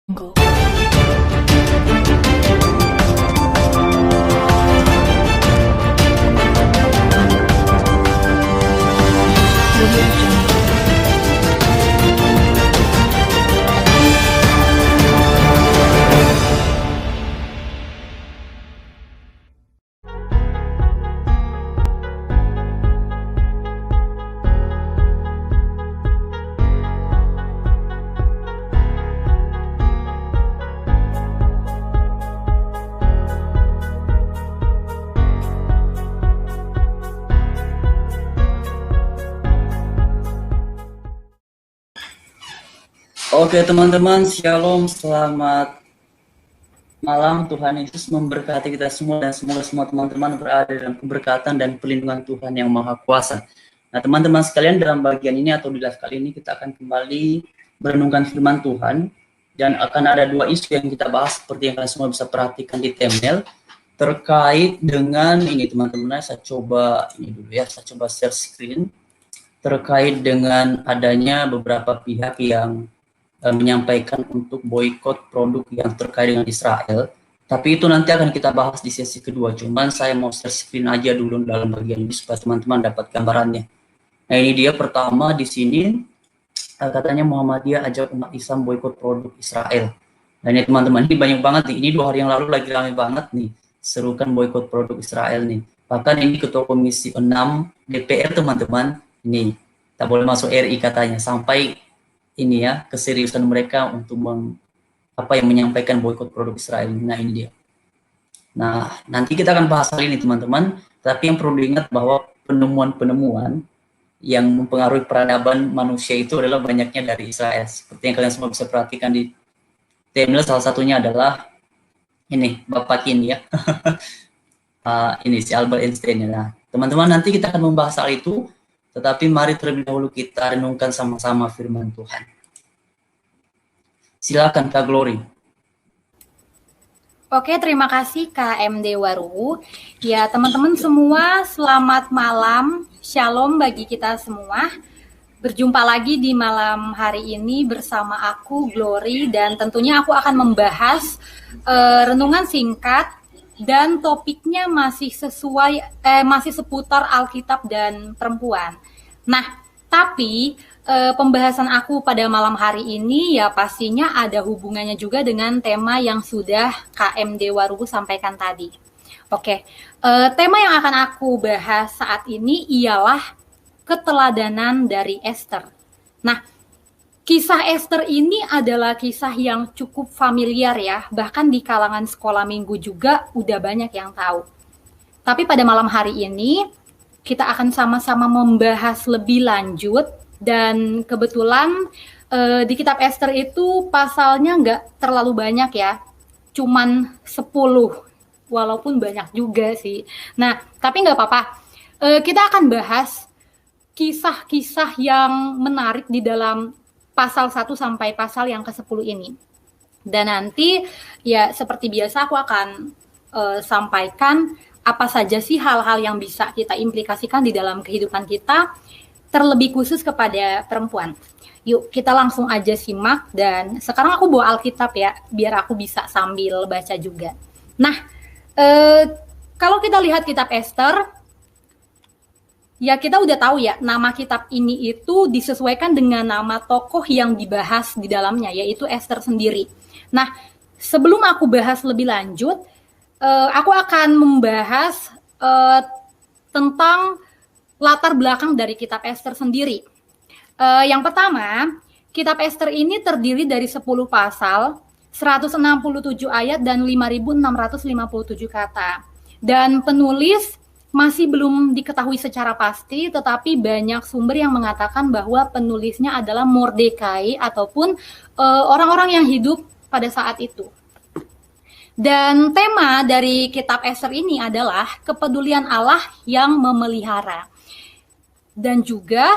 Jungle. Audio Jungle. Oke teman-teman, Shalom, selamat malam. Tuhan Yesus memberkati kita semua dan semoga semua teman-teman berada dalam keberkatan dan perlindungan Tuhan yang Maha Kuasa. Nah teman-teman sekalian, dalam bagian ini atau di live kali ini kita akan kembali merenungkan firman Tuhan dan akan ada dua isu yang kita bahas seperti yang kalian semua bisa perhatikan di thumbnail terkait dengan ini teman-teman. Saya coba share screen terkait dengan adanya beberapa pihak yang menyampaikan untuk boikot produk yang terkait dengan Israel. Tapi itu nanti akan kita bahas di sesi kedua. Cuman saya mau share screen aja dulu dalam bagian ini supaya teman-teman dapat gambarannya. Nah ini dia pertama di sini katanya Muhammadiyah ajak umat Islam boikot produk Israel. Nah ini teman-teman, ini banyak banget nih. Ini 2 hari yang lalu lagi ramai banget nih serukan boikot produk Israel nih. Bahkan ini Ketua Komisi 6 DPR teman-teman, ini tak boleh masuk RI katanya, sampai ini ya keseriusan mereka untuk menyampaikan boikot produk Israel. Nah ini dia. Nah nanti kita akan bahas hal ini teman-teman. Tapi yang perlu diingat bahwa penemuan-penemuan yang mempengaruhi peradaban manusia itu adalah banyaknya dari Israel. Seperti yang kalian semua bisa perhatikan di thumbnail, salah satunya adalah ini Bapak Kin ya. Ini si Albert Einstein ya. Nah teman-teman, nanti kita akan membahas hal itu. Tetapi mari terlebih dahulu kita renungkan sama-sama firman Tuhan. Silakan Kak Glory. Oke, terima kasih Kak MD Waru. Ya, teman-teman semua, selamat malam. Shalom bagi kita semua. Berjumpa lagi di malam hari ini bersama aku, Glory, dan tentunya aku akan membahas renungan singkat dan topiknya masih seputar Alkitab dan perempuan. Nah, tapi pembahasan aku pada malam hari ini ya pastinya ada hubungannya juga dengan tema yang sudah KMD Waru sampaikan tadi. Oke, tema yang akan aku bahas saat ini ialah keteladanan dari Esther. Nah, kisah Esther ini adalah kisah yang cukup familiar ya, bahkan di kalangan sekolah minggu juga udah banyak yang tahu. Tapi pada malam hari ini, kita akan sama-sama membahas lebih lanjut, dan kebetulan di kitab Esther itu pasalnya nggak terlalu banyak ya, cuman 10, walaupun banyak juga sih. Nah, tapi nggak apa-apa, kita akan bahas kisah-kisah yang menarik di dalam pasal 1 sampai pasal yang ke-10 ini. Dan nanti ya seperti biasa aku akan sampaikan apa saja sih hal-hal yang bisa kita implikasikan di dalam kehidupan kita, terlebih khusus kepada perempuan. Yuk kita langsung aja simak, dan sekarang aku bawa Alkitab ya, biar aku bisa sambil baca juga. Nah, kalau kita lihat kitab Esther, ya kita udah tahu ya, nama kitab ini itu disesuaikan dengan nama tokoh yang dibahas di dalamnya, yaitu Esther sendiri. Nah, sebelum aku bahas lebih lanjut, aku akan membahas tentang latar belakang dari kitab Esther sendiri. Yang pertama, kitab Esther ini terdiri dari 10 pasal, 167 ayat, dan 5.657 kata. Dan penulis masih belum diketahui secara pasti, tetapi banyak sumber yang mengatakan bahwa penulisnya adalah Mordekai ataupun orang-orang yang hidup pada saat itu. Dan tema dari kitab Esther ini adalah kepedulian Allah yang memelihara. Dan juga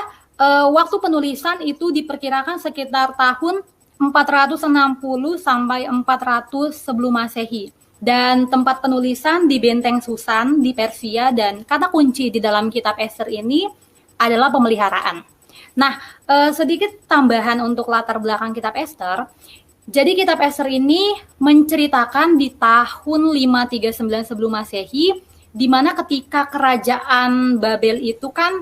waktu penulisan itu diperkirakan sekitar tahun 460 sampai 400 sebelum Masehi. Dan tempat penulisan di Benteng Susan di Persia, dan kata kunci di dalam kitab Esther ini adalah pemeliharaan. Nah, sedikit tambahan untuk latar belakang kitab Esther. Jadi kitab Ester ini menceritakan di tahun 539 sebelum Masehi, di mana ketika kerajaan Babel itu kan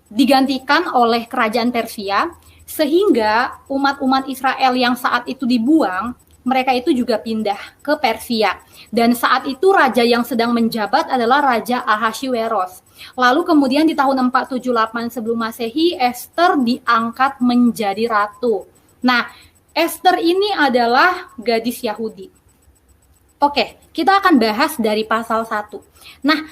digantikan oleh kerajaan Persia, sehingga umat-umat Israel yang saat itu dibuang, mereka itu juga pindah ke Persia. Dan saat itu raja yang sedang menjabat adalah Raja Ahasveros. Lalu kemudian di tahun 478 sebelum Masehi, Ester diangkat menjadi ratu. Nah, Ester ini adalah gadis Yahudi. Oke, kita akan bahas dari pasal 1. Nah,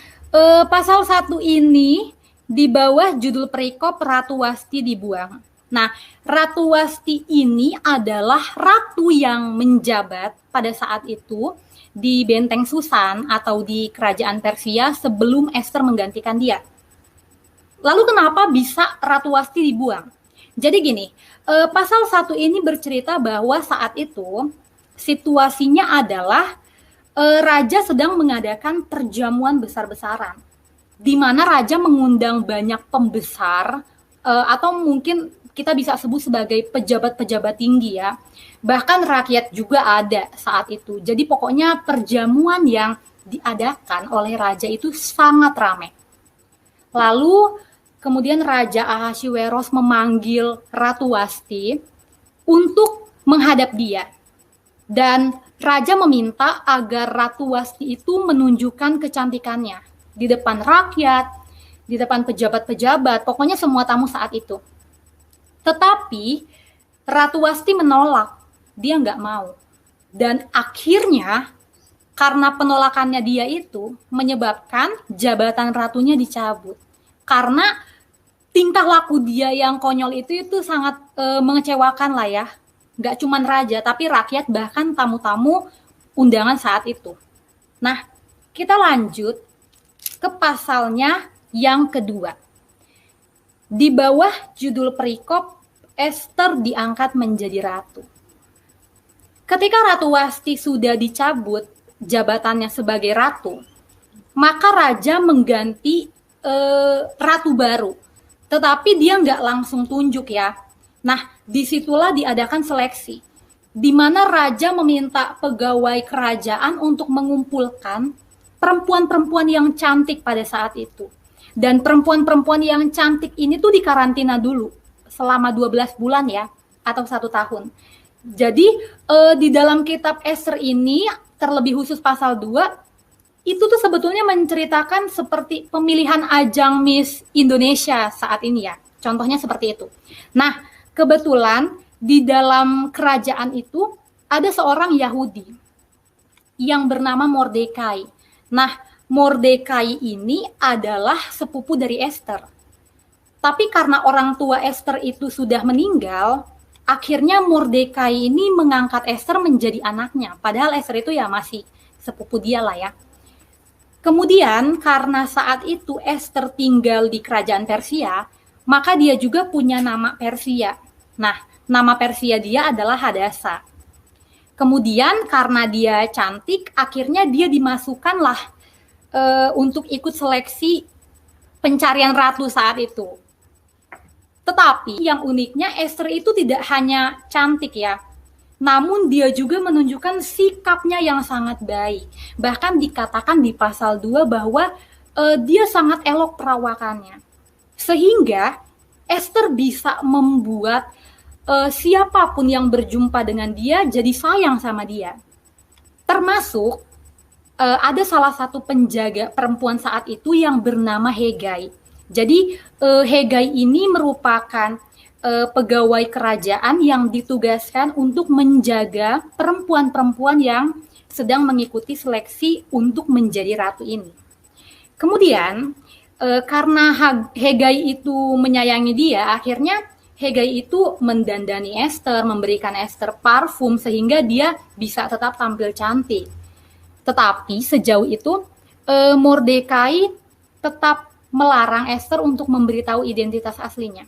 pasal 1 ini di bawah judul perikop Ratu Wasti dibuang. Nah, Ratu Wasti ini adalah ratu yang menjabat pada saat itu di benteng Susan atau di kerajaan Persia sebelum Ester menggantikan dia. Lalu kenapa bisa Ratu Wasti dibuang? Jadi gini, pasal 1 ini bercerita bahwa saat itu situasinya adalah raja sedang mengadakan perjamuan besar-besaran, di mana raja mengundang banyak pembesar atau mungkin kita bisa sebut sebagai pejabat-pejabat tinggi ya. Bahkan rakyat juga ada saat itu. Jadi pokoknya perjamuan yang diadakan oleh raja itu sangat ramai. Lalu kemudian Raja Ahasveros memanggil Ratu Wasti untuk menghadap dia. Dan raja meminta agar Ratu Wasti itu menunjukkan kecantikannya di depan rakyat, di depan pejabat-pejabat, pokoknya semua tamu saat itu. Tetapi Ratu Wasti menolak, dia nggak mau. Dan akhirnya karena penolakannya dia itu menyebabkan jabatan ratunya dicabut. Karena tingkah laku dia yang konyol itu sangat mengecewakan lah ya. Nggak cuman raja, tapi rakyat bahkan tamu-tamu undangan saat itu. Nah, kita lanjut ke pasalnya yang kedua. Di bawah judul perikop, Ester diangkat menjadi ratu. Ketika Ratu Wasti sudah dicabut jabatannya sebagai ratu, maka raja mengganti ratu baru. Tetapi dia nggak langsung tunjuk ya. Nah, disitulah diadakan seleksi, di mana raja meminta pegawai kerajaan untuk mengumpulkan perempuan-perempuan yang cantik pada saat itu. Dan perempuan-perempuan yang cantik ini tuh dikarantina dulu selama 12 bulan ya, atau 1 tahun. Jadi di dalam kitab Ester ini, terlebih khusus pasal 2, itu tuh sebetulnya menceritakan seperti pemilihan ajang Miss Indonesia saat ini ya. Contohnya seperti itu. Nah, kebetulan di dalam kerajaan itu ada seorang Yahudi yang bernama Mordekai. Nah, Mordekai ini adalah sepupu dari Ester. Tapi karena orang tua Ester itu sudah meninggal, akhirnya Mordekai ini mengangkat Ester menjadi anaknya. Padahal Ester itu ya masih sepupu dia lah ya. Kemudian karena saat itu Ester tinggal di kerajaan Persia, maka dia juga punya nama Persia. Nah, nama Persia dia adalah Hadasa. Kemudian karena dia cantik, akhirnya dia dimasukkanlah untuk ikut seleksi pencarian ratu saat itu. Tetapi yang uniknya Ester itu tidak hanya cantik ya, namun dia juga menunjukkan sikapnya yang sangat baik. Bahkan dikatakan di pasal 2 bahwa dia sangat elok perawakannya. Sehingga Ester bisa membuat siapapun yang berjumpa dengan dia jadi sayang sama dia. Termasuk ada salah satu penjaga perempuan saat itu yang bernama Hegai. Jadi Hegai ini merupakan pegawai kerajaan yang ditugaskan untuk menjaga perempuan-perempuan yang sedang mengikuti seleksi untuk menjadi ratu ini. Kemudian karena Hegai itu menyayangi dia, akhirnya Hegai itu mendandani Ester, memberikan Ester parfum sehingga dia bisa tetap tampil cantik. Tetapi sejauh itu Mordekai tetap melarang Ester untuk memberitahu identitas aslinya.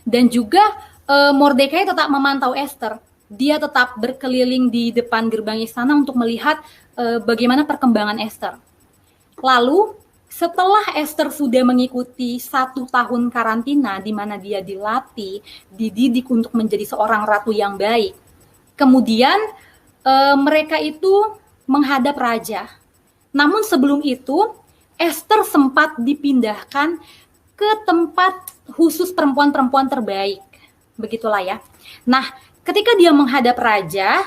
Dan juga Mordekai tetap memantau Ester. Dia tetap berkeliling di depan gerbang istana untuk melihat bagaimana perkembangan Ester. Lalu Setelah Esther sudah mengikuti 1 tahun karantina di mana dia dilatih, dididik untuk menjadi seorang ratu yang baik, kemudian mereka itu menghadap raja. Namun sebelum itu, Esther sempat dipindahkan ke tempat khusus perempuan-perempuan terbaik. Begitulah ya. Nah, ketika dia menghadap raja,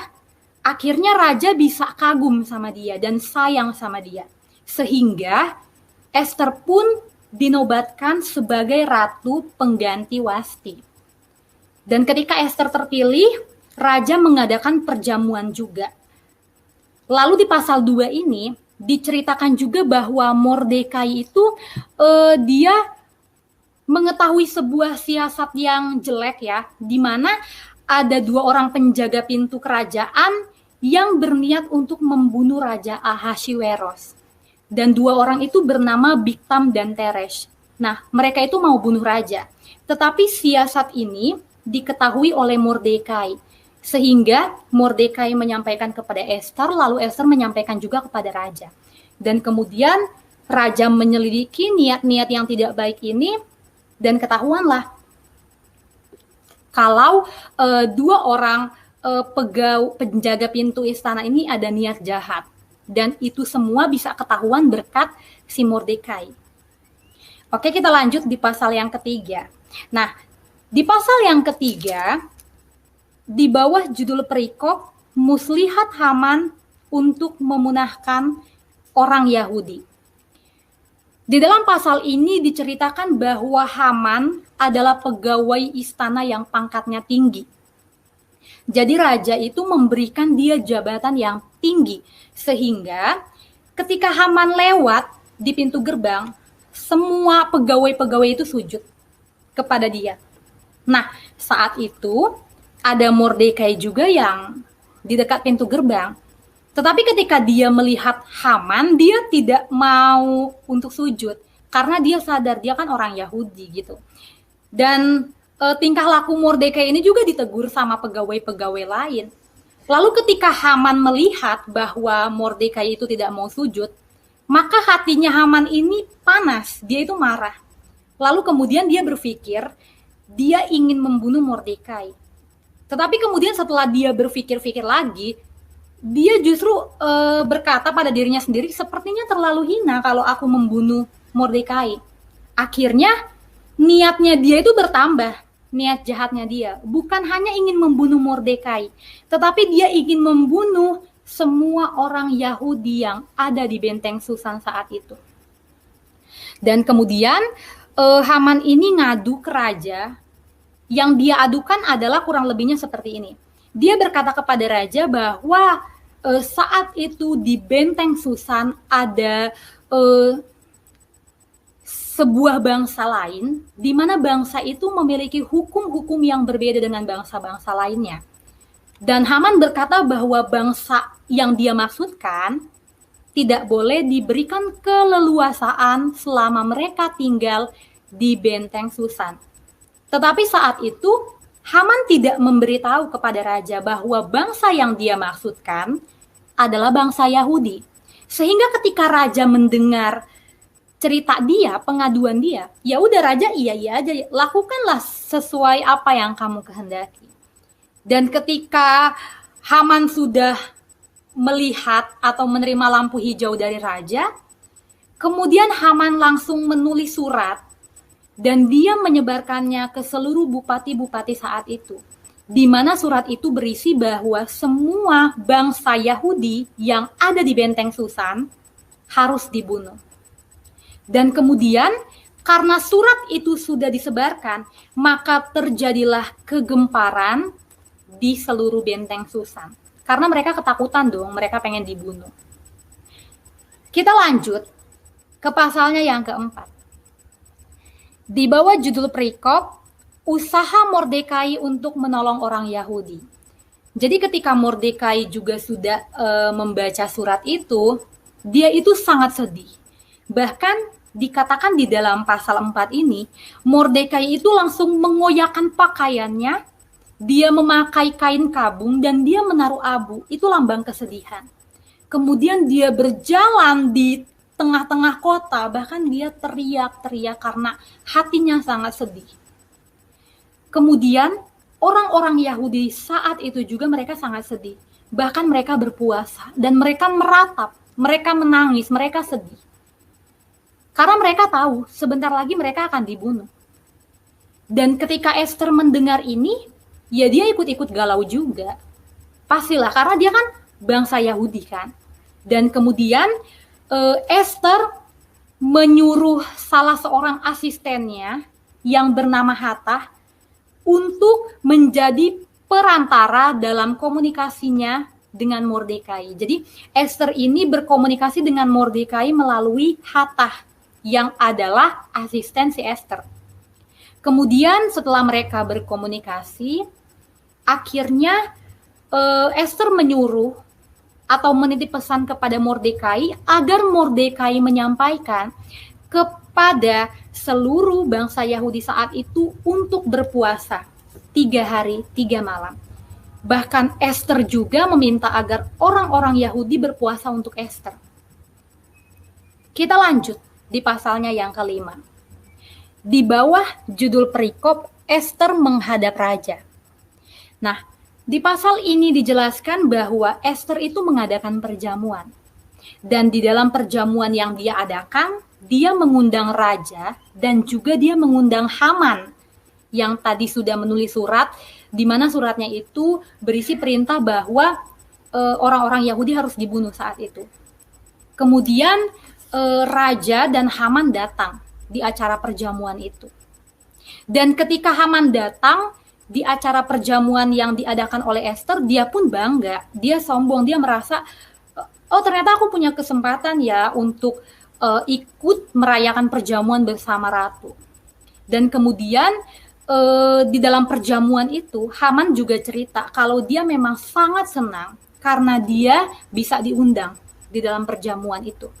akhirnya raja bisa kagum sama dia dan sayang sama dia. Sehingga Esther pun dinobatkan sebagai ratu pengganti Wasti. Dan ketika Esther terpilih, raja mengadakan perjamuan juga. Lalu di pasal 2 ini diceritakan juga bahwa Mordekai itu dia mengetahui sebuah siasat yang jelek ya, di mana ada 2 orang penjaga pintu kerajaan yang berniat untuk membunuh Raja Ahasiweros. Dan 2 orang itu bernama Bigtam dan Teresh. Nah, mereka itu mau bunuh raja. Tetapi siasat ini diketahui oleh Mordekai. Sehingga Mordekai menyampaikan kepada Esther, lalu Esther menyampaikan juga kepada raja. Dan kemudian raja menyelidiki niat-niat yang tidak baik ini, dan ketahuanlah kalau 2 orang penjaga pintu istana ini ada niat jahat. Dan itu semua bisa ketahuan berkat si Mordekai. Oke, kita lanjut di pasal yang ketiga. Nah, di pasal yang ketiga, di bawah judul perikop, Muslihat Haman untuk memunahkan orang Yahudi. Di dalam pasal ini diceritakan bahwa Haman adalah pegawai istana yang pangkatnya tinggi. Jadi raja itu memberikan dia jabatan yang tinggi. Sehingga ketika Haman lewat di pintu gerbang, semua pegawai-pegawai itu sujud kepada dia. Nah, saat itu ada Mordekai juga yang di dekat pintu gerbang. Tetapi ketika dia melihat Haman, dia tidak mau untuk sujud. Karena dia sadar dia kan orang Yahudi gitu. Dan tingkah laku Mordekai ini juga ditegur sama pegawai-pegawai lain. Lalu ketika Haman melihat bahwa Mordekai itu tidak mau sujud, maka hatinya Haman ini panas, dia itu marah. Lalu kemudian dia berpikir, dia ingin membunuh Mordekai. Tetapi kemudian setelah dia berpikir-pikir lagi, dia justru berkata pada dirinya sendiri, sepertinya terlalu hina kalau aku membunuh Mordekai. Akhirnya niatnya dia itu bertambah. Niat jahatnya dia bukan hanya ingin membunuh Mordekai, tetapi dia ingin membunuh semua orang Yahudi yang ada di benteng Susan saat itu. Dan kemudian Haman ini ngadu ke raja. Yang dia adukan adalah kurang lebihnya seperti ini. Dia berkata kepada raja bahwa saat itu di benteng Susan ada sebuah bangsa lain, di mana bangsa itu memiliki hukum-hukum yang berbeda dengan bangsa-bangsa lainnya. Dan Haman berkata bahwa bangsa yang dia maksudkan tidak boleh diberikan keleluasaan selama mereka tinggal di benteng Susan. Tetapi saat itu, Haman tidak memberitahu kepada raja bahwa bangsa yang dia maksudkan adalah bangsa Yahudi. Sehingga ketika raja mendengar cerita dia, pengaduan dia, ya udah raja iya aja, lakukanlah sesuai apa yang kamu kehendaki. Dan ketika Haman sudah melihat atau menerima lampu hijau dari raja, kemudian Haman langsung menulis surat dan dia menyebarkannya ke seluruh bupati-bupati saat itu. Di mana surat itu berisi bahwa semua bangsa Yahudi yang ada di benteng Susan harus dibunuh. Dan kemudian karena surat itu sudah disebarkan, maka terjadilah kegemparan di seluruh benteng Susan. Karena mereka ketakutan dong, mereka pengen dibunuh. Kita lanjut ke pasalnya yang keempat. Di bawah judul perikop, usaha Mordekai untuk menolong orang Yahudi. Jadi ketika Mordekai juga sudah membaca surat itu, dia itu sangat sedih. Bahkan dikatakan di dalam pasal 4 ini, Mordekai itu langsung mengoyakkan pakaiannya, dia memakai kain kabung dan dia menaruh abu, itu lambang kesedihan. Kemudian dia berjalan di tengah-tengah kota, bahkan dia teriak-teriak karena hatinya sangat sedih. Kemudian orang-orang Yahudi saat itu juga mereka sangat sedih. Bahkan mereka berpuasa dan mereka meratap, mereka menangis, mereka sedih. Karena mereka tahu sebentar lagi mereka akan dibunuh. Dan ketika Esther mendengar ini, ya dia ikut-ikut galau juga. Pastilah, karena dia kan bangsa Yahudi kan. Dan kemudian Esther menyuruh salah seorang asistennya yang bernama Hatah untuk menjadi perantara dalam komunikasinya dengan Mordekai. Jadi Esther ini berkomunikasi dengan Mordekai melalui Hatah yang adalah asisten si Esther. Kemudian setelah mereka berkomunikasi, akhirnya Esther menyuruh atau menitip pesan kepada Mordekai agar Mordekai menyampaikan kepada seluruh bangsa Yahudi saat itu untuk berpuasa 3 hari 3 malam. Bahkan Esther juga meminta agar orang-orang Yahudi berpuasa untuk Esther. Kita lanjut di pasalnya yang kelima. Di bawah judul perikop Esther menghadap raja. Nah, di pasal ini dijelaskan bahwa Esther itu mengadakan perjamuan. Dan di dalam perjamuan yang dia adakan, dia mengundang raja dan juga dia mengundang Haman yang tadi sudah menulis surat, di mana suratnya itu berisi perintah bahwa orang-orang Yahudi harus dibunuh saat itu. Kemudian raja dan Haman datang di acara perjamuan itu. Dan ketika Haman datang di acara perjamuan yang diadakan oleh Esther, dia pun bangga, dia sombong, dia merasa, oh ternyata aku punya kesempatan ya untuk ikut merayakan perjamuan bersama ratu. Dan kemudian di dalam perjamuan itu, Haman juga cerita kalau dia memang sangat senang karena dia bisa diundang di dalam perjamuan itu.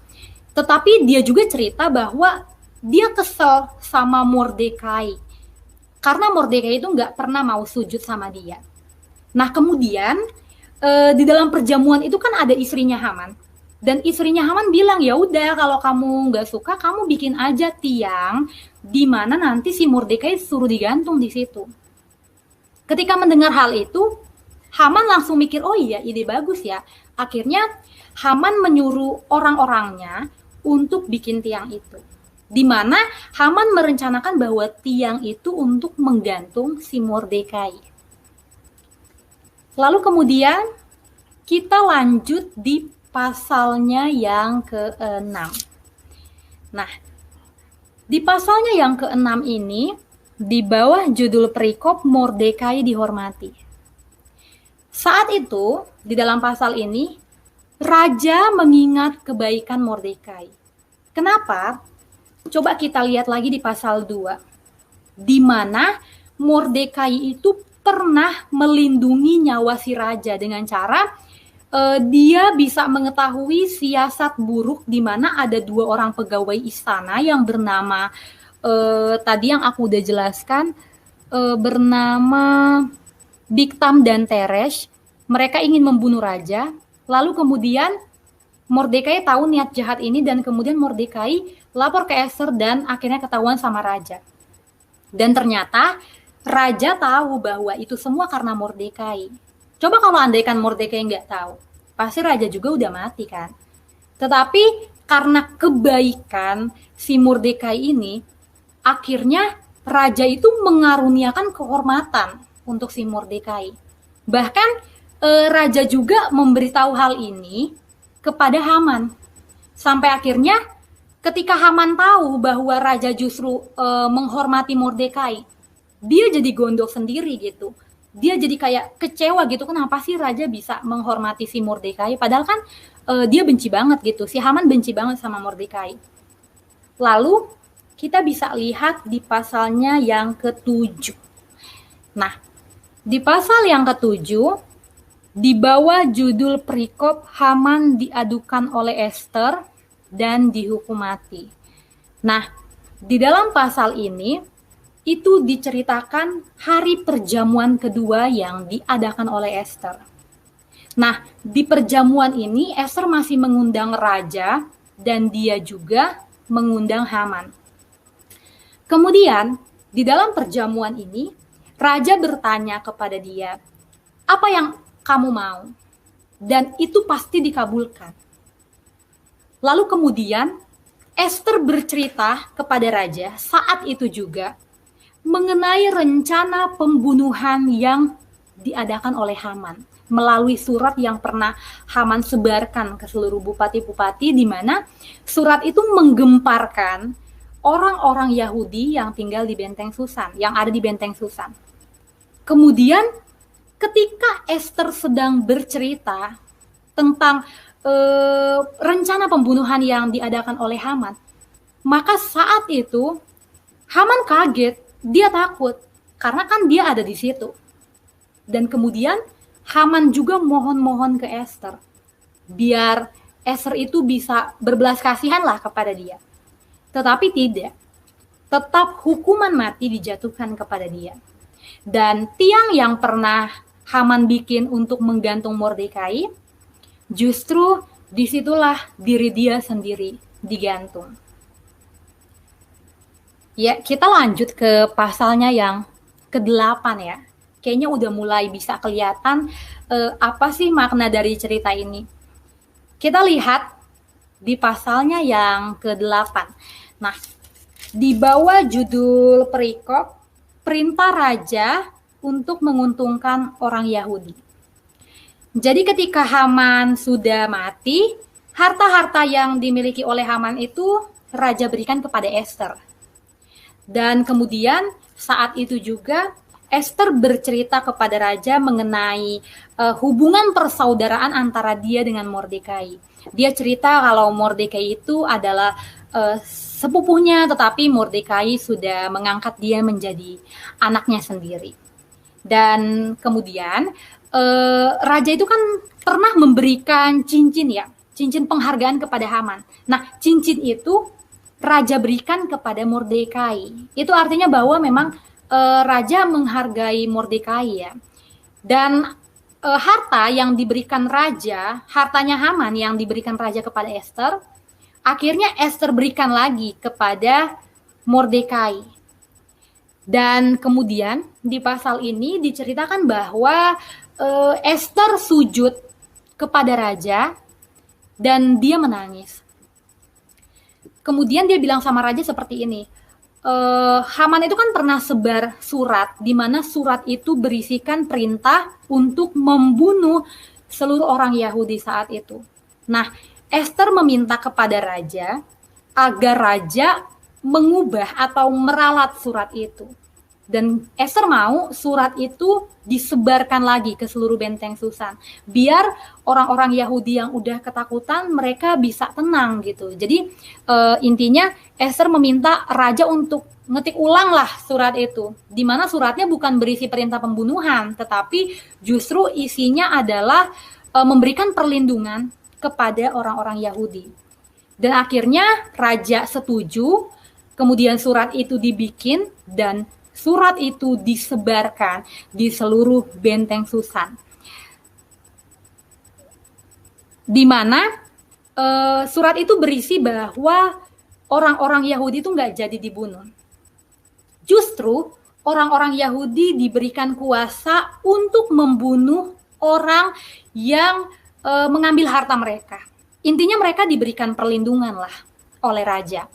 Tetapi dia juga cerita bahwa dia kesel sama Mordekai, karena Mordekai itu nggak pernah mau sujud sama dia. Nah kemudian di dalam perjamuan itu kan ada istrinya Haman. Dan istrinya Haman bilang, ya udah kalau kamu nggak suka, kamu bikin aja tiang di mana nanti si Mordekai suruh digantung di situ. Ketika mendengar hal itu, Haman langsung mikir, oh iya ide bagus ya. Akhirnya Haman menyuruh orang-orangnya untuk bikin tiang itu. Di mana Haman merencanakan bahwa tiang itu untuk menggantung si Mordekai. Lalu kemudian kita lanjut di pasalnya yang ke-6. Nah, di pasalnya yang ke-6 ini, di bawah judul perikop Mordekai dihormati. Saat itu, di dalam pasal ini, raja mengingat kebaikan Mordekai. Kenapa? Coba kita lihat lagi di pasal 2, di mana Mordekai itu pernah melindungi nyawa si raja dengan cara dia bisa mengetahui siasat buruk di mana ada 2 orang pegawai istana yang bernama tadi yang aku udah jelaskan bernama Bigtam dan Teresh. Mereka ingin membunuh raja, lalu kemudian Mordekai tahu niat jahat ini dan kemudian Mordekai lapor ke Esther dan akhirnya ketahuan sama raja. Dan ternyata raja tahu bahwa itu semua karena Mordekai. Coba kalau andaikan Mordekai nggak tahu, pasti raja juga udah mati kan. Tetapi karena kebaikan si Mordekai ini, akhirnya raja itu mengaruniakan kehormatan untuk si Mordekai. Bahkan raja juga memberitahu hal ini kepada Haman. Sampai akhirnya ketika Haman tahu bahwa raja justru menghormati Mordekai, dia jadi gondok sendiri gitu. Dia jadi kayak kecewa gitu, kenapa sih raja bisa menghormati si Mordekai? Padahal kan dia benci banget gitu. Si Haman benci banget sama Mordekai. Lalu kita bisa lihat di pasalnya yang ke-7. Nah, di pasal yang ke-7, di bawah judul perikop Haman diadukan oleh Esther dan dihukum mati. Nah, di dalam pasal ini itu diceritakan hari perjamuan kedua yang diadakan oleh Esther. Nah, di perjamuan ini Esther masih mengundang raja dan dia juga mengundang Haman. Kemudian di dalam perjamuan ini, raja bertanya kepada dia, "Apa yang kamu mau?" Dan itu pasti dikabulkan. Lalu kemudian Esther bercerita kepada raja saat itu juga mengenai rencana pembunuhan yang diadakan oleh Haman melalui surat yang pernah Haman sebarkan ke seluruh bupati-bupati, di mana surat itu menggemparkan orang-orang Yahudi yang tinggal di Benteng Susan, yang ada di Benteng Susan. Kemudian ketika Esther sedang bercerita tentang rencana pembunuhan yang diadakan oleh Haman, maka saat itu Haman kaget, dia takut karena kan dia ada di situ. Dan kemudian Haman juga mohon-mohon ke Esther biar Esther itu bisa berbelas kasihan lah kepada dia. Tetapi tidak, tetap hukuman mati dijatuhkan kepada dia. Dan tiang yang pernah Haman bikin untuk menggantung Mordekai, justru disitulah diri dia sendiri digantung. Ya, kita lanjut ke pasalnya yang ke-8 ya. Kayaknya udah mulai bisa kelihatan apa sih makna dari cerita ini. Kita lihat di pasalnya yang ke-8. Nah, di bawah judul perikop, perintah raja untuk menguntungkan orang Yahudi. Jadi ketika Haman sudah mati, harta-harta yang dimiliki oleh Haman itu raja berikan kepada Esther. Dan kemudian saat itu juga Esther bercerita kepada raja mengenai hubungan persaudaraan antara dia dengan Mordekai. Dia cerita kalau Mordekai itu adalah sepupunya, tetapi Mordekai sudah mengangkat dia menjadi anaknya sendiri. Dan kemudian raja itu kan pernah memberikan cincin ya, cincin penghargaan kepada Haman. Nah, cincin itu raja berikan kepada Mordekai. Itu artinya bahwa memang raja menghargai Mordekai ya. Dan harta yang diberikan raja, hartanya Haman yang diberikan raja kepada Esther, akhirnya Esther berikan lagi kepada Mordekai. Dan kemudian di pasal ini diceritakan bahwa Esther sujud kepada raja dan dia menangis. Kemudian dia bilang sama raja seperti ini, Haman itu kan pernah sebar surat, di mana surat itu berisikan perintah untuk membunuh seluruh orang Yahudi saat itu. Nah, Esther meminta kepada raja agar raja mengubah atau meralat surat itu. Dan Esther mau surat itu disebarkan lagi ke seluruh Benteng Susan, biar orang-orang Yahudi yang udah ketakutan mereka bisa tenang gitu. Jadi intinya Esther meminta raja untuk ngetik ulang lah surat itu, di mana suratnya bukan berisi perintah pembunuhan, tetapi justru isinya adalah memberikan perlindungan kepada orang-orang Yahudi. Dan akhirnya raja setuju, kemudian surat itu dibikin dan surat itu disebarkan di seluruh Benteng Susan. Di mana surat itu berisi bahwa orang-orang Yahudi itu nggak jadi dibunuh. Justru orang-orang Yahudi diberikan kuasa untuk membunuh orang yang mengambil harta mereka. Intinya mereka diberikan perlindungan lah oleh raja.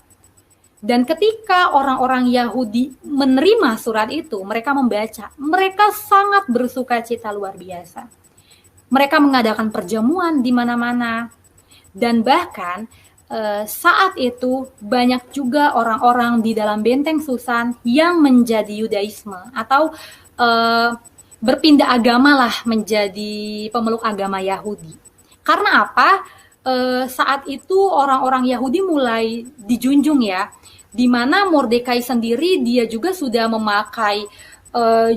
Dan ketika orang-orang Yahudi menerima surat itu, mereka membaca, mereka sangat bersuka cita luar biasa. Mereka mengadakan perjamuan di mana-mana. Dan bahkan saat itu banyak juga orang-orang di dalam Benteng Susan yang menjadi Yudaisme atau berpindah agama lah menjadi pemeluk agama Yahudi. Karena apa? Saat itu orang-orang Yahudi mulai dijunjung ya, di mana Mordekai sendiri dia juga sudah memakai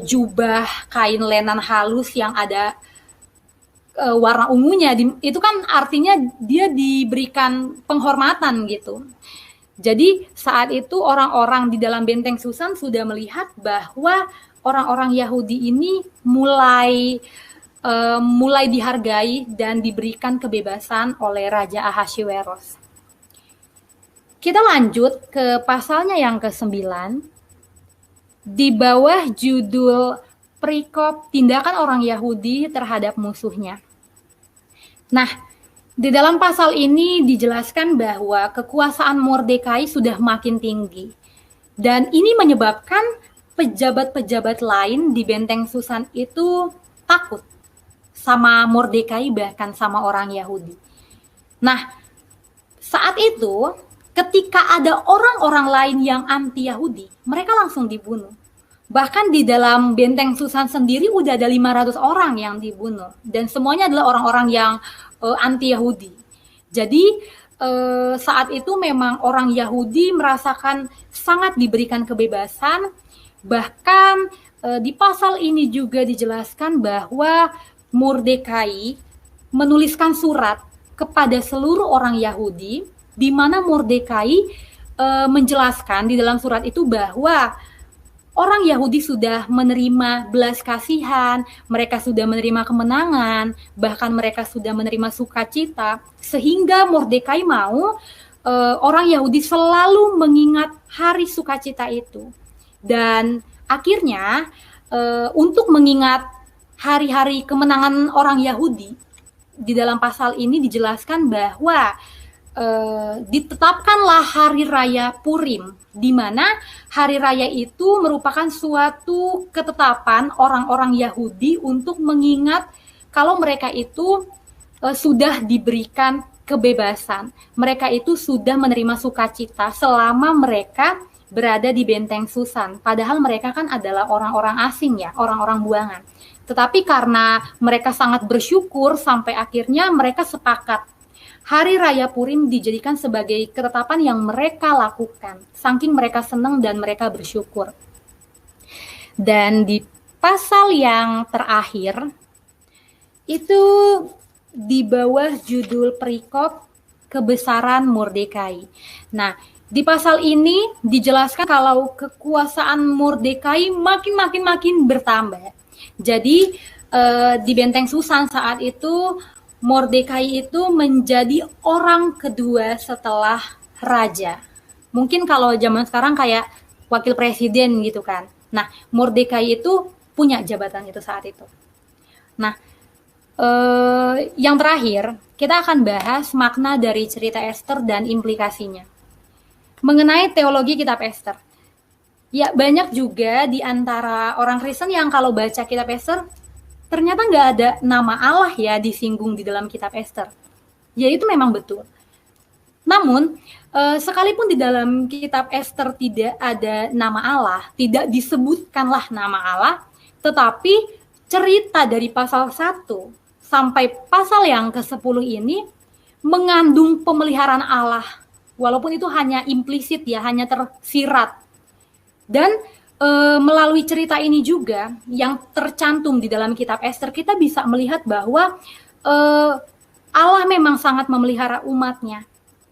jubah kain lenan halus yang ada warna ungunya. Itu kan artinya dia diberikan penghormatan gitu. Jadi saat itu orang-orang di dalam Benteng Susan sudah melihat bahwa orang-orang Yahudi ini mulai dihargai dan diberikan kebebasan oleh Raja Ahasveros. Kita lanjut ke pasalnya yang ke-9, di bawah judul perikop tindakan orang Yahudi terhadap musuhnya. Nah, di dalam pasal ini dijelaskan bahwa kekuasaan Mordekai sudah makin tinggi. Dan ini menyebabkan pejabat-pejabat lain di benteng Susan itu takut sama Mordekai, bahkan sama orang Yahudi. Nah, saat itu ketika ada orang-orang lain yang anti-Yahudi, mereka langsung dibunuh. Bahkan di dalam benteng Susan sendiri udah ada 500 orang yang dibunuh. Dan semuanya adalah orang-orang yang anti-Yahudi. Jadi saat itu memang orang Yahudi merasakan sangat diberikan kebebasan. Bahkan di pasal ini juga dijelaskan bahwa Mordekai menuliskan surat kepada seluruh orang Yahudi, di mana Mordekai menjelaskan di dalam surat itu bahwa orang Yahudi sudah menerima belas kasihan, mereka sudah menerima kemenangan, bahkan mereka sudah menerima sukacita, sehingga Mordekai mau orang Yahudi selalu mengingat hari sukacita itu. Dan akhirnya untuk mengingat hari-hari kemenangan orang Yahudi, di dalam pasal ini dijelaskan bahwa ditetapkanlah hari raya Purim, di mana hari raya itu merupakan suatu ketetapan orang-orang Yahudi untuk mengingat kalau mereka itu sudah diberikan kebebasan. Mereka itu sudah menerima sukacita selama mereka berada di benteng Susan. Padahal mereka kan adalah orang-orang asing ya, orang-orang buangan. Tetapi karena mereka sangat bersyukur sampai akhirnya mereka sepakat Hari Raya Purim dijadikan sebagai ketetapan yang mereka lakukan, saking mereka senang dan mereka bersyukur. Dan di pasal yang terakhir, itu di bawah judul perikop kebesaran Mordekai. Nah, di pasal ini dijelaskan kalau kekuasaan Mordekai makin bertambah. Jadi, di benteng Susan saat itu, Mordekai itu menjadi orang kedua setelah raja. Mungkin kalau zaman sekarang kayak wakil presiden gitu kan. Nah, Mordekai itu punya jabatan itu saat itu. Nah, yang terakhir kita akan bahas makna dari cerita Ester dan implikasinya. Mengenai teologi kitab Ester. Ya, banyak juga di antara orang Kristen yang kalau baca kitab Ester ternyata nggak ada nama Allah ya disinggung di dalam kitab Ester. Ya itu memang betul. Namun, sekalipun di dalam kitab Ester tidak ada nama Allah, tidak disebutkanlah nama Allah, tetapi cerita dari pasal 1 sampai pasal yang ke-10 ini mengandung pemeliharaan Allah. Walaupun itu hanya implisit ya, hanya tersirat. Dan melalui cerita ini juga yang tercantum di dalam kitab Ester, kita bisa melihat bahwa Allah memang sangat memelihara umatnya,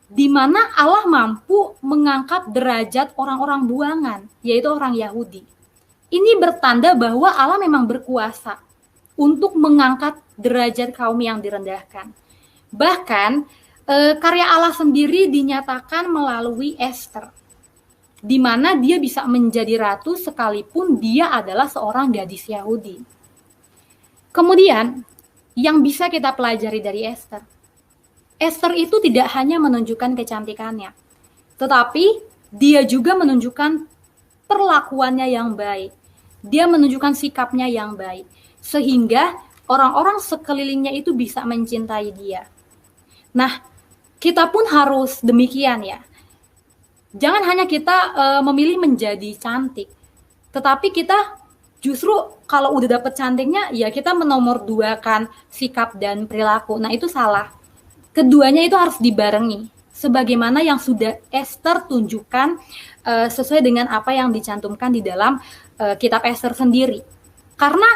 di mana Allah mampu mengangkat derajat orang-orang buangan, yaitu orang Yahudi. Ini bertanda bahwa Allah memang berkuasa untuk mengangkat derajat kaum yang direndahkan. Bahkan karya Allah sendiri dinyatakan melalui Ester, di mana dia bisa menjadi ratu sekalipun dia adalah seorang gadis Yahudi. Kemudian, yang bisa kita pelajari dari Ester. Ester itu tidak hanya menunjukkan kecantikannya, tetapi dia juga menunjukkan perlakuannya yang baik. Dia menunjukkan sikapnya yang baik, sehingga orang-orang sekelilingnya itu bisa mencintai dia. Nah, kita pun harus demikian ya. Jangan hanya kita memilih menjadi cantik, tetapi kita justru kalau udah dapet cantiknya, ya kita menomorduakan sikap dan perilaku. Nah itu salah. Keduanya itu harus dibarengi, sebagaimana yang sudah Ester tunjukkan sesuai dengan apa yang dicantumkan di dalam kitab Ester sendiri. Karena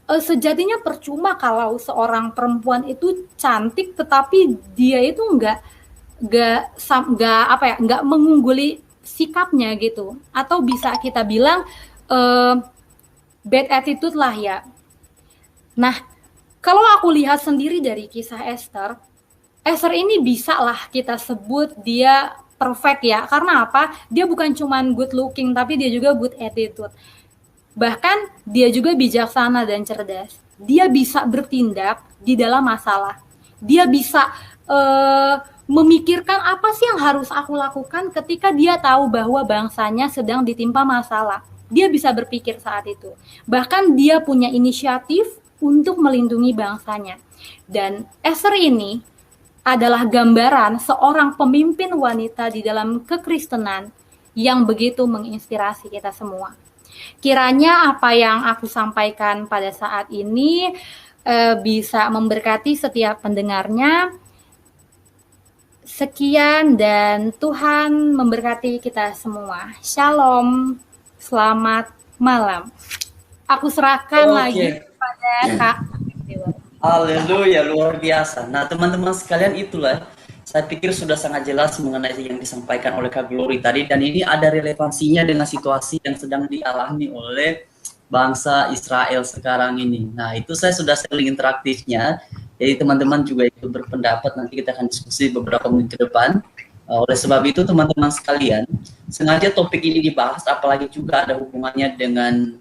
sejatinya percuma kalau seorang perempuan itu cantik, tetapi dia itu nggak mengungguli sikapnya gitu, atau bisa kita bilang bad attitude lah ya. Nah, kalau aku lihat sendiri dari kisah Ester ini bisa lah kita sebut dia perfect ya. Karena apa? Dia bukan cuman good looking, tapi dia juga good attitude. Bahkan dia juga bijaksana dan cerdas. Dia bisa bertindak di dalam masalah. Dia bisa memikirkan apa sih yang harus aku lakukan ketika dia tahu bahwa bangsanya sedang ditimpa masalah. Dia bisa berpikir saat itu. Bahkan dia punya inisiatif untuk melindungi bangsanya. Dan Esther ini adalah gambaran seorang pemimpin wanita di dalam kekristenan yang begitu menginspirasi kita semua. Kiranya apa yang aku sampaikan pada saat ini bisa memberkati setiap pendengarnya. Sekian dan Tuhan memberkati kita semua. Shalom, selamat malam. Aku serahkan lagi kepada Kak. Haleluya, luar biasa. Nah, teman-teman sekalian, itulah saya pikir sudah sangat jelas mengenai yang disampaikan oleh Kak Glory tadi, dan ini ada relevansinya dengan situasi yang sedang dialami oleh bangsa Israel sekarang ini. Nah, itu saya sudah sharing interaktifnya. Jadi teman-teman juga ikut berpendapat, nanti kita akan diskusi beberapa menit ke depan. Oleh sebab itu teman-teman sekalian, sengaja topik ini dibahas, apalagi juga ada hubungannya dengan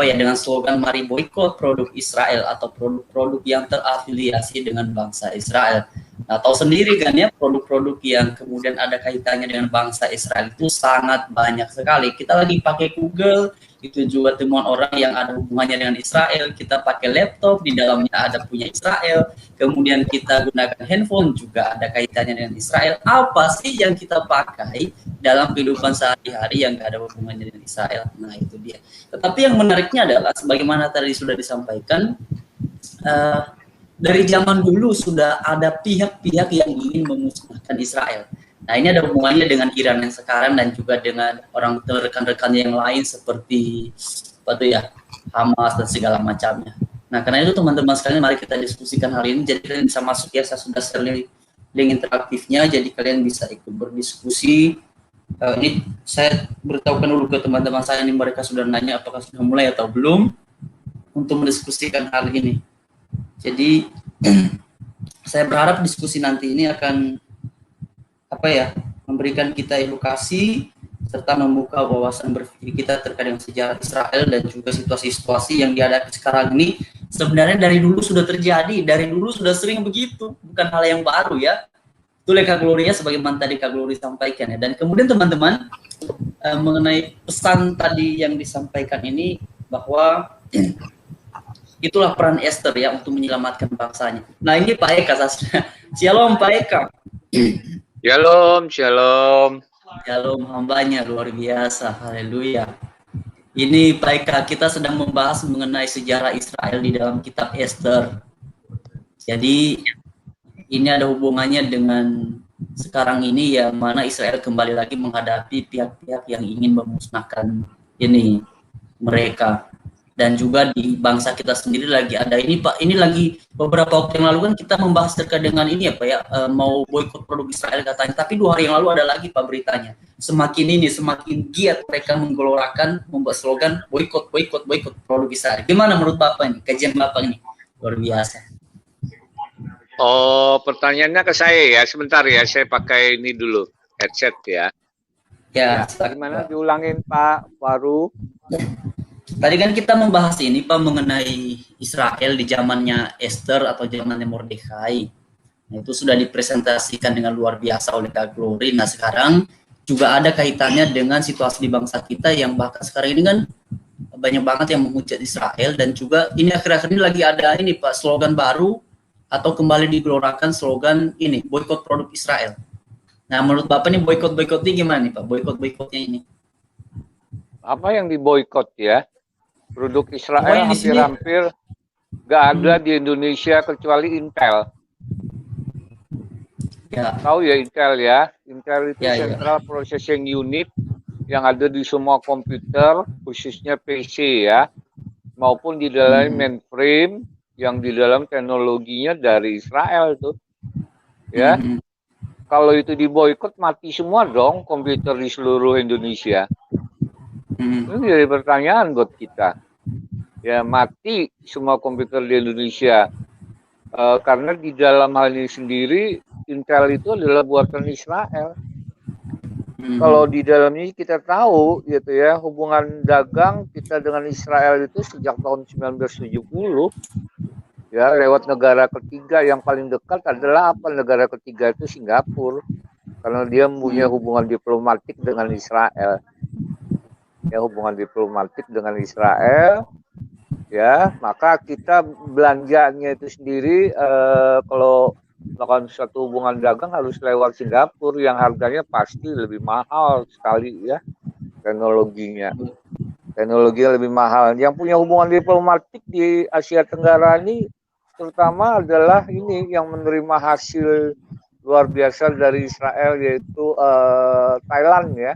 dengan slogan mari boykot produk Israel atau produk-produk yang terafiliasi dengan bangsa Israel. Nah, tahu sendiri kan ya, produk-produk yang kemudian ada kaitannya dengan bangsa Israel itu sangat banyak sekali. Kita lagi pakai Google, itu juga temuan orang yang ada hubungannya dengan Israel. Kita pakai laptop, di dalamnya ada punya Israel. Kemudian kita gunakan handphone, juga ada kaitannya dengan Israel. Apa sih yang kita pakai dalam kehidupan sehari-hari yang gak ada hubungannya dengan Israel? Nah, itu dia. Tetapi yang menariknya adalah, sebagaimana tadi sudah disampaikan, dari zaman dulu sudah ada pihak-pihak yang ingin memusnahkan Israel. Nah, ini ada hubungannya dengan Iran yang sekarang dan juga dengan orang rekan-rekan yang lain seperti Hamas dan segala macamnya. Nah, karena itu teman-teman sekalian, mari kita diskusikan hal ini. Jadi kalian bisa masuk ya, saya sudah share link interaktifnya, jadi kalian bisa ikut berdiskusi. Ini saya beritahukan dulu ke teman-teman saya, ini mereka sudah nanya apakah sudah mulai atau belum untuk mendiskusikan hal ini. Jadi saya berharap diskusi nanti ini akan memberikan kita edukasi serta membuka wawasan berpikir kita terkait dengan sejarah Israel dan juga situasi-situasi yang dihadapi sekarang ini. Sebenarnya dari dulu sudah terjadi, dari dulu sudah sering begitu, bukan hal yang baru ya. Itu Kak Gloria sebagaimana tadi Kak Gloria sampaikan ya. Dan kemudian teman-teman mengenai pesan tadi yang disampaikan ini, bahwa itulah peran Esther ya untuk menyelamatkan bangsanya. Nah, ini Pak Eka, Shalom Pak Eka. Shalom, shalom. Shalom, hambanya luar biasa, haleluya. Ini Pak Eka, kita sedang membahas mengenai sejarah Israel di dalam kitab Esther. Jadi ini ada hubungannya dengan sekarang ini ya, mana Israel kembali lagi menghadapi pihak-pihak yang ingin memusnahkan mereka. Dan juga di bangsa kita sendiri lagi ada ini Pak, ini lagi beberapa waktu yang lalu kan kita membahas terkait dengan ini ya Pak ya, mau boikot produk Israel katanya, tapi 2 hari yang lalu ada lagi Pak beritanya, semakin giat mereka menggelorakan, membuat slogan boikot produk Israel. Gimana menurut Bapak ini, kajian Bapak ini? Luar biasa. Oh, pertanyaannya ke saya ya, sebentar ya, saya pakai ini dulu, headset ya. Ya, gimana diulangin Pak Waru? Tadi kan kita membahas ini Pak mengenai Israel di zamannya Esther atau zamannya Mordekai. Nah, itu sudah dipresentasikan dengan luar biasa oleh Kak Glory. Nah, sekarang juga ada kaitannya dengan situasi di bangsa kita yang bahkan sekarang ini kan banyak banget yang menghujat Israel, dan juga ini akhir-akhir ini lagi ada ini Pak slogan baru atau kembali digelorakan slogan ini boikot produk Israel. Nah, menurut Bapak nih boikot-boikotnya gimana nih Pak? Boikot-boikotnya ini. Apa yang diboikot ya? Produk Israel hampir-hampir nggak ada di Indonesia kecuali Intel. Ya. Tahu ya Intel ya? Intel itu ya, Central Processing Unit yang ada di semua komputer, khususnya PC ya, maupun di dalam mainframe yang di dalam teknologinya dari Israel tuh. Ya. Kalau itu diboikot mati semua dong komputer di seluruh Indonesia. Itu jadi pertanyaan buat kita. Ya, mati semua komputer di Indonesia. Karena di dalam hal ini sendiri, Intel itu adalah buatan Israel. Kalau di dalamnya kita tahu gitu ya, hubungan dagang kita dengan Israel itu sejak tahun 1970 ya, lewat negara ketiga yang paling dekat adalah apa? Negara ketiga itu Singapura, karena dia punya hubungan diplomatik dengan Israel. Ya, hubungan diplomatik dengan Israel, ya, maka kita belanjanya itu sendiri kalau melakukan suatu hubungan dagang harus lewat Singapura yang harganya pasti lebih mahal sekali ya, teknologinya lebih mahal. Yang punya hubungan diplomatik di Asia Tenggara ini terutama adalah ini yang menerima hasil luar biasa dari Israel, yaitu Thailand ya.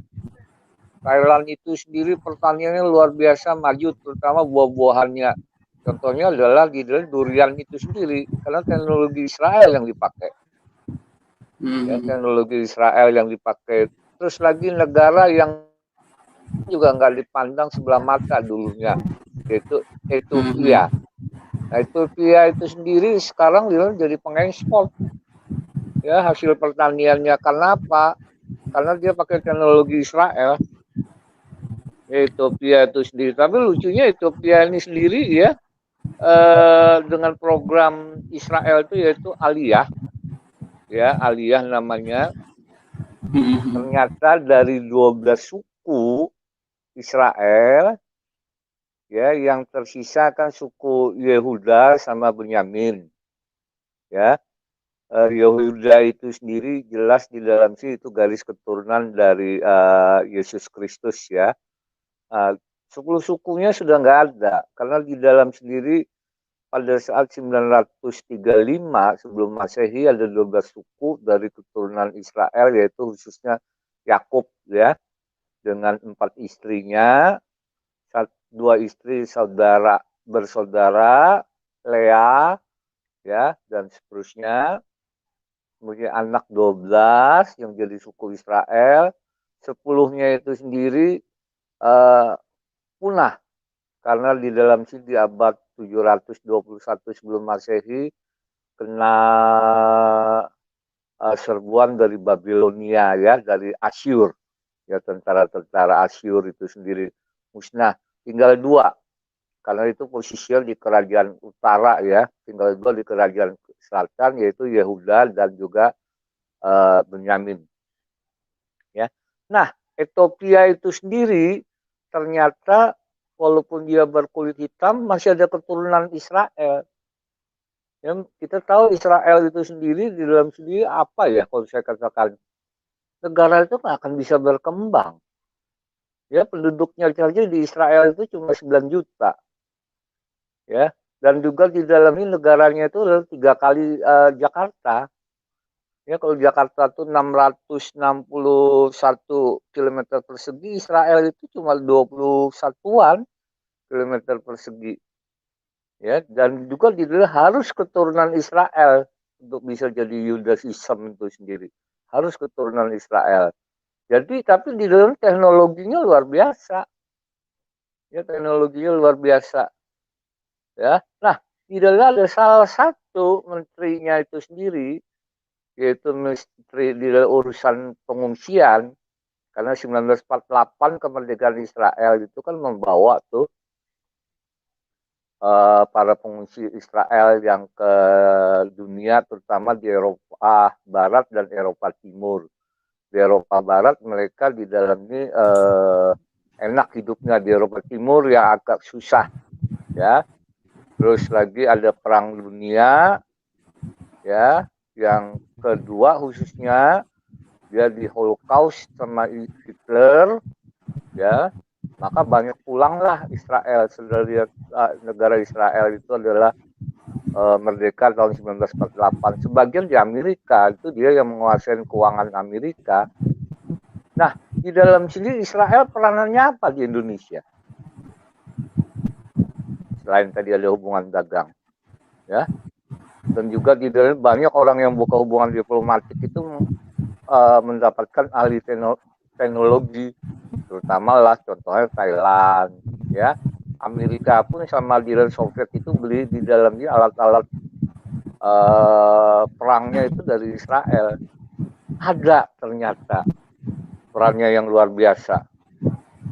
Thailand itu sendiri pertaniannya luar biasa maju, terutama buah-buahannya. Contohnya adalah di durian itu sendiri, karena teknologi Israel yang dipakai. Ya, teknologi Israel yang dipakai. Terus lagi negara yang juga nggak dipandang sebelah mata dulunya, yaitu Ethiopia. Nah, Ethiopia itu sendiri sekarang jadi pengekspor ya hasil pertaniannya. Karena apa? Karena dia pakai teknologi Israel. Ethiopia itu sendiri. Tapi lucunya Ethiopia ini sendiri ya, dengan program Israel itu yaitu Aliyah, ya Aliyah namanya. Ternyata dari 12 suku Israel, ya yang tersisa kan suku Yehuda sama Benyamin, ya. Yehuda itu sendiri jelas di dalam sini itu garis keturunan dari Yesus Kristus ya. 10 sukunya sudah nggak ada, karena di dalam sendiri pada saat 935 sebelum Masehi ada 12 suku dari keturunan Israel, yaitu khususnya Yakub ya, dengan 4 istrinya, 2 istri bersaudara, Lea ya, dan seterusnya. Kemudian anak 12 yang jadi suku Israel, 10-nya itu sendiri punah karena di dalam sini di abad 721 sebelum Masehi kena serbuan dari Babilonia ya, dari Asyur ya, tentara-tentara Asyur itu sendiri musnah. Tinggal 2 karena itu posisinya di kerajaan utara ya, tinggal 2 di kerajaan selatan, yaitu Yehuda dan juga Benyamin ya. Nah, Ethiopia itu sendiri ternyata walaupun dia berkulit hitam masih ada keturunan Israel. Ya, kita tahu Israel itu sendiri di dalam sendiri apa ya, kalau saya katakan negara itu nggak akan bisa berkembang. Ya, penduduknya saja di Israel itu cuma 9 juta. Ya, dan juga di dalamnya negaranya itu 3 kali Jakarta. Ya, kalau Jakarta itu 661 km persegi, Israel itu cuma 21-an kilometer persegi. Ya, dan juga di dalam harus keturunan Israel untuk bisa jadi Judaism itu sendiri. Harus keturunan Israel. Jadi tapi di dalam teknologinya luar biasa. Ya, teknologinya luar biasa. Ya. Nah, di dalam ada salah satu menterinya itu sendiri, yaitu menteri di dalam urusan pengungsian, karena 1948 kemerdekaan Israel itu kan membawa tuh para pengungsi Israel yang ke dunia, terutama di Eropa Barat dan Eropa Timur. Di Eropa Barat mereka di dalam ini enak hidupnya, di Eropa Timur yang agak susah ya. Terus lagi ada perang dunia ya, yang kedua khususnya dia di Holocaust sama Hitler ya, maka banyak pulanglah Israel. Sudah lihat negara Israel itu adalah merdeka tahun 1948. Sebagian di Amerika, itu dia yang menguasai keuangan Amerika. Nah, di dalam sini Israel peranannya apa di Indonesia? Selain tadi ada hubungan dagang ya, dan juga di dalam banyak orang yang buka hubungan diplomatik itu mendapatkan ahli teknologi, terutama lah contohnya Thailand ya. Amerika pun sama di dalam Soviet itu beli di dalamnya alat-alat perangnya itu dari Israel. Ada ternyata perannya yang luar biasa.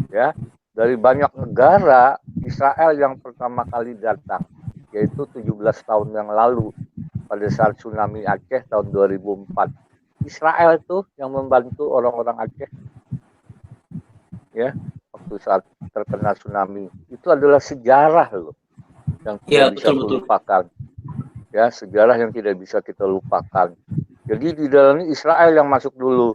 Ya, dari banyak negara, Israel yang pertama kali datang, yaitu 17 tahun yang lalu pada saat tsunami Aceh tahun 2004. Israel tuh yang membantu orang-orang Aceh, ya, waktu saat terkena tsunami. Itu adalah sejarah loh yang tidak bisa dilupakan. Ya, sejarah yang tidak bisa kita lupakan. Jadi di dalamnya Israel yang masuk dulu.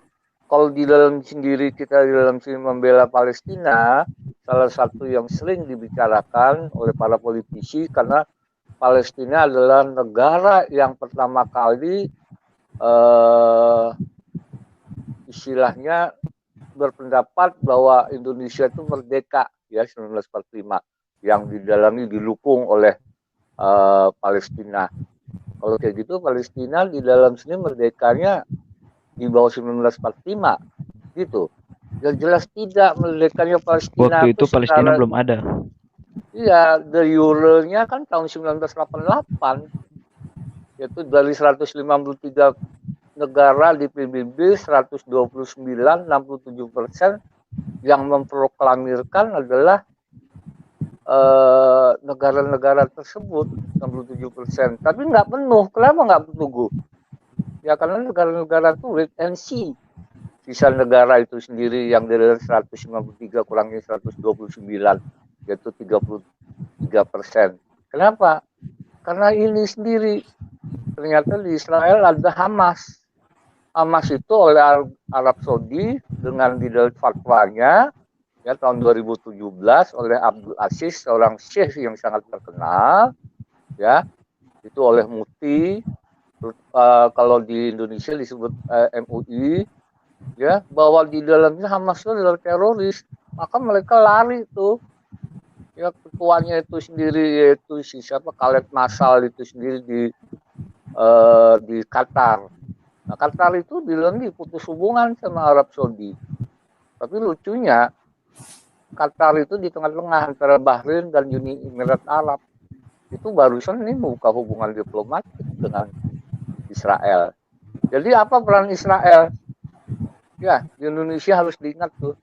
Kalau di dalam sendiri kita di dalam sini membela Palestina, salah satu yang sering dibicarakan oleh para politisi karena Palestina adalah negara yang pertama kali istilahnya berpendapat bahwa Indonesia itu merdeka ya 1945 yang di dalamnya didukung oleh Palestina. Kalau kayak gitu Palestina di dalam sini merdekanya di bawah 1945 gitu. Ya jelas tidak merdekanya Palestina. Waktu itu Palestina belum ada. Iya, de jure-nya kan tahun 1988. Yaitu dari 153 negara di PBB 129, 67% yang memproklamirkan adalah negara-negara tersebut 67%. Tapi nggak penuh. Kenapa nggak penuh? Ya karena negara-negara itu wait and see. Sisa negara itu sendiri yang dari 153 kurangi 129 yaitu 33%. Kenapa? Karena ini sendiri ternyata di Israel ada Hamas. Hamas itu oleh Arab Saudi dengan di dalam fatwanya ya tahun 2017 oleh Abdul Aziz seorang syekh yang sangat terkenal ya itu oleh Mufti kalau di Indonesia disebut MUI ya bahwa di dalamnya Hamas itu adalah teroris maka mereka lari tuh ya ketuanya itu sendiri yaitu siapa Khaled Masal itu sendiri di Qatar. Nah Qatar itu bilang diputus hubungan sama Arab Saudi tapi lucunya Qatar itu di tengah-tengah antara Bahrain dan Uni Emirat Arab itu barusan ini membuka hubungan diplomatik dengan Israel. Jadi apa peran Israel? Ya, di Indonesia harus diingat tuh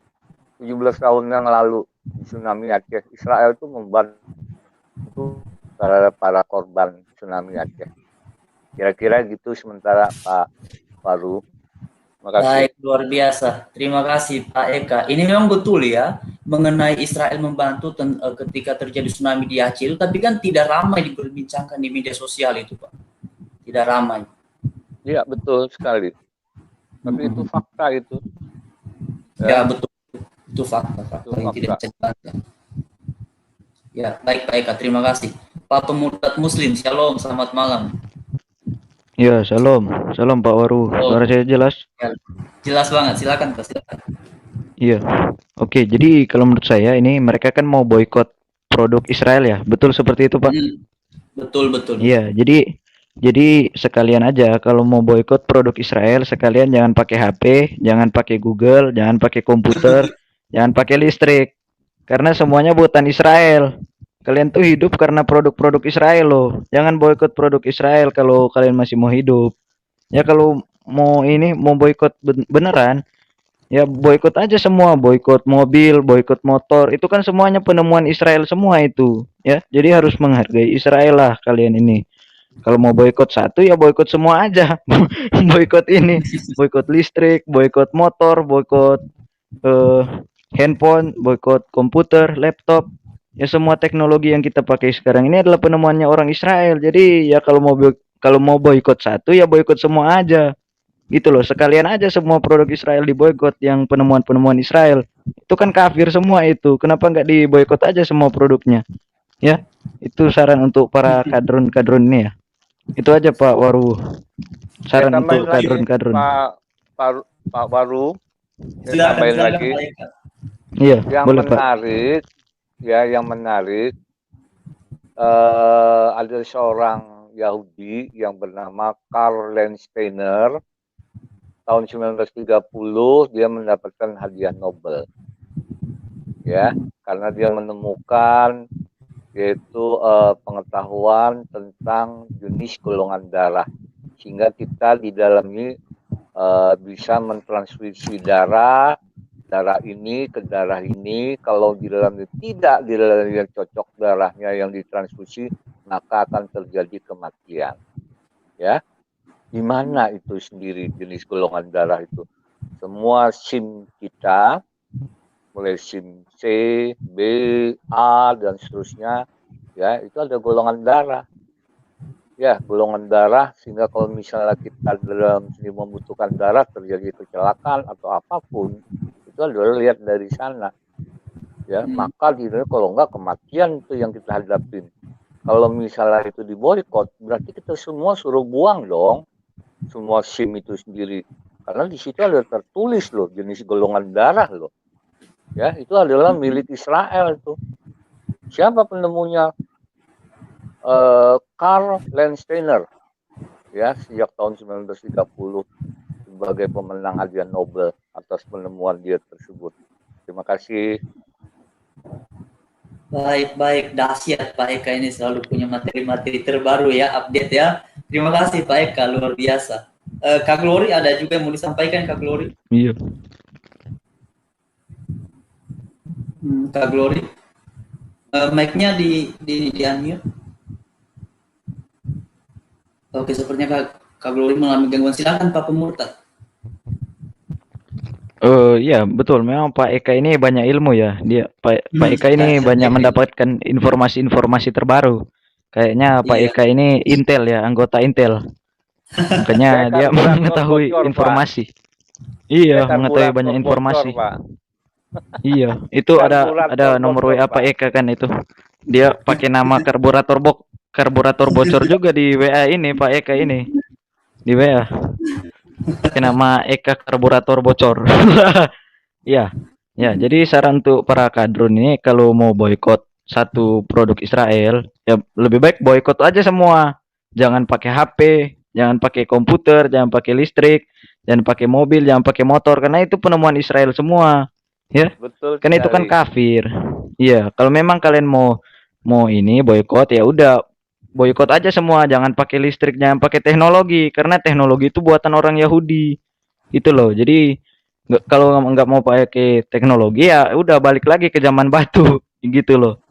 17 tahun yang lalu di tsunami Aceh. Israel itu membantu para korban tsunami Aceh. Kira-kira gitu sementara Pak Faru. Baik, luar biasa. Terima kasih Pak Eka. Ini memang betul ya mengenai Israel membantu ketika terjadi tsunami di Aceh itu, tapi kan tidak ramai diperbincangkan di media sosial itu Pak. Tidak ramai. Iya betul sekali. Tapi itu fakta itu. Ya betul. Itu fakta yang tidak bisa dibantah. Ya baik Pak Eka, terima kasih. Pak Pemuda Muslim, shalom, selamat malam. Ya, salam Pak Waru. Suara saya jelas? Ya, jelas banget, silakan Pak, silakan. Iya. Oke, jadi kalau menurut saya ini mereka kan mau boikot produk Israel ya. Betul seperti itu, Pak? Betul. Iya, jadi sekalian aja kalau mau boikot produk Israel sekalian jangan pakai HP, jangan pakai Google, jangan pakai komputer, jangan pakai listrik. Karena semuanya buatan Israel. Kalian tuh hidup karena produk-produk Israel loh. Jangan boikot produk Israel kalau kalian masih mau hidup. Ya kalau mau boikot beneran, ya boikot aja semua, boikot mobil, boikot motor. Itu kan semuanya penemuan Israel semua itu, ya. Jadi harus menghargai Israel lah kalian ini. Kalau mau boikot satu ya boikot semua aja. Boikot ini, boikot listrik, boikot motor, boikot handphone, boikot komputer, laptop. Ya semua teknologi yang kita pakai sekarang ini adalah penemuannya orang Israel. Jadi ya kalau mau boikot satu ya boikot semua aja. Gitu loh, sekalian aja semua produk Israel diboikot yang penemuan-penemuan Israel. Itu kan kafir semua itu. Kenapa nggak diboikot aja semua produknya? Ya, itu saran untuk para kadrun-kadrun ini ya. Itu aja Pak Waru. Saran untuk kadrun-kadrun. Pak Waru. Silakan lagi. Iya, boleh Pak. Yang menarik ada seorang Yahudi yang bernama Karl Landsteiner. Tahun 1930 dia mendapatkan hadiah Nobel. Ya, karena dia menemukan yaitu pengetahuan tentang jenis golongan darah sehingga kita di dalamnya bisa mentransfusi darah darah ini ke darah ini, kalau di dalamnya tidak di dalamnya cocok darahnya yang ditransfusi, maka akan terjadi kematian. Ya, di mana itu sendiri jenis golongan darah itu? Semua SIM kita, mulai SIM C, B, A dan seterusnya, ya itu ada golongan darah. Ya, golongan darah, sehingga kalau misalnya kita dalam sini membutuhkan darah, terjadi kecelakaan atau apapun, itu adalah lihat dari sana. Ya, maka di kalau enggak kematian itu yang kita hadapin. Kalau misalnya itu diboikot, berarti kita semua suruh buang dong, semua SIM itu sendiri. Karena di situ ada tertulis loh, jenis golongan darah loh. Ya, itu adalah milik Israel itu. Siapa penemunya? Karl Landsteiner, ya, sejak tahun 1930 sebagai pemenang hadiah Nobel atas penemuan dia tersebut. Terima kasih. Baik, dahsyat Pak Eka ini selalu punya materi-materi terbaru ya, update ya. Terima kasih Pak Eka, luar biasa. Kak Glory ada juga yang mau disampaikan, Kak Glory? Iya. Kak Glory, mic-nya di unmute. Oke, sepertinya Kak Glory mengalami gangguan. Silakan Pak Pemurtad. Iya betul. Memang Pak Eka ini banyak ilmu ya. Pak Eka ini banyak mendapatkan informasi-informasi terbaru. Kayaknya Pak Eka ini Intel ya, anggota Intel. Makanya dia mengetahui informasi. Iya, mengetahui banyak informasi. Iya, itu ada nomor WA Pak Eka kan itu. Dia pakai nama karburator bocor juga di WA ini Pak Eka ini. Di WA. Pakai nama Eka karburator bocor. Ya. Ya, jadi saran untuk para kadrun ini kalau mau boykot satu produk Israel, ya lebih baik boykot aja semua. Jangan pakai HP, jangan pakai komputer, jangan pakai listrik, jangan pakai mobil, jangan pakai motor karena itu penemuan Israel semua. Ya. Betul. Kan itu kan kafir. Iya, kalau memang kalian mau ini boykot ya udah boykot aja semua, jangan pakai listrik, jangan pakai teknologi karena teknologi itu buatan orang Yahudi. Gitu loh. Jadi kalau nggak mau pakai teknologi ya udah balik lagi ke zaman batu gitu loh.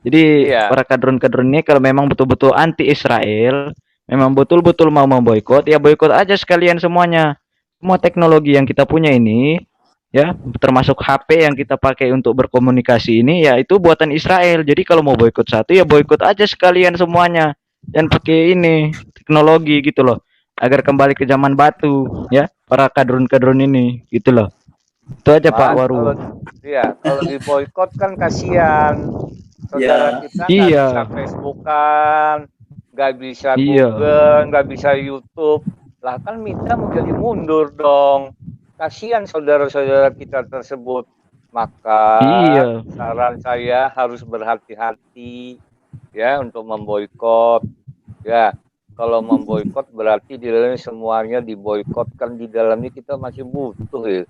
Jadi para kadrun-kadrun ini kalau memang betul-betul anti Israel, memang betul-betul mau memboikot, ya boikot aja sekalian semuanya. Semua teknologi yang kita punya ini, ya termasuk HP yang kita pakai untuk berkomunikasi ini, ya itu buatan Israel. Jadi kalau mau boikot satu, ya boikot aja sekalian semuanya. Dan pakai ini teknologi gitu loh, agar kembali ke zaman batu, ya para kadrun-kadrun ini, gitu loh. Itu aja Pak Waru. Iya, kalau diboikot kan kasihan. Saudara kita nggak bisa Facebookan, nggak bisa Google, nggak bisa YouTube. Lah kan minta menjadi mundur dong. Kasihan saudara-saudara kita tersebut. Maka saran saya harus berhati-hati ya untuk memboikot. Ya, kalau memboikot berarti di dalamnya semuanya diboikotkan, di dalamnya kita masih butuh ya.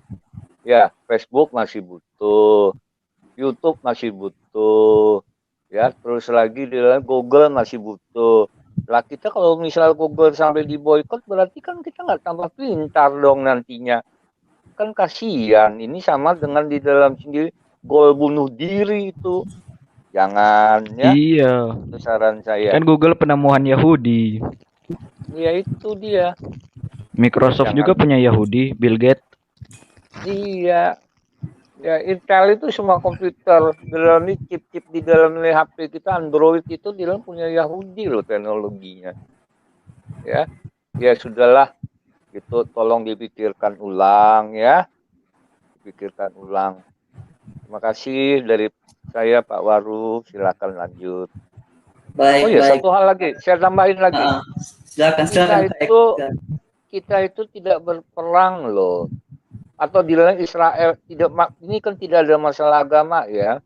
Ya, Facebook masih butuh, YouTube masih butuh, ya terus lagi di dalam Google masih butuh. Lah kita kalau misalnya Google sampai diboikot berarti kan kita nggak tambah pintar dong nantinya. Kan kasihan, ini sama dengan di dalam sendiri gol bunuh diri itu. Jangan ya. Iya. Itu saran saya. Kan Google penemuan Yahudi. Iya itu dia. Microsoft juga punya Yahudi, Bill Gates. Iya. Ya, Intel itu semua komputer, dalam chip-chip di dalam HP kita Android itu di dalam punya Yahudi loh teknologinya. Ya. Ya sudahlah. Itu tolong dipikirkan ulang ya. Dipikirkan ulang. Terima kasih dari saya Pak Waru, silakan lanjut. Baik, satu hal lagi, saya tambahin lagi. Silakan. Kita itu tidak berperang loh. Atau di dalam Israel ini kan tidak ada masalah agama ya,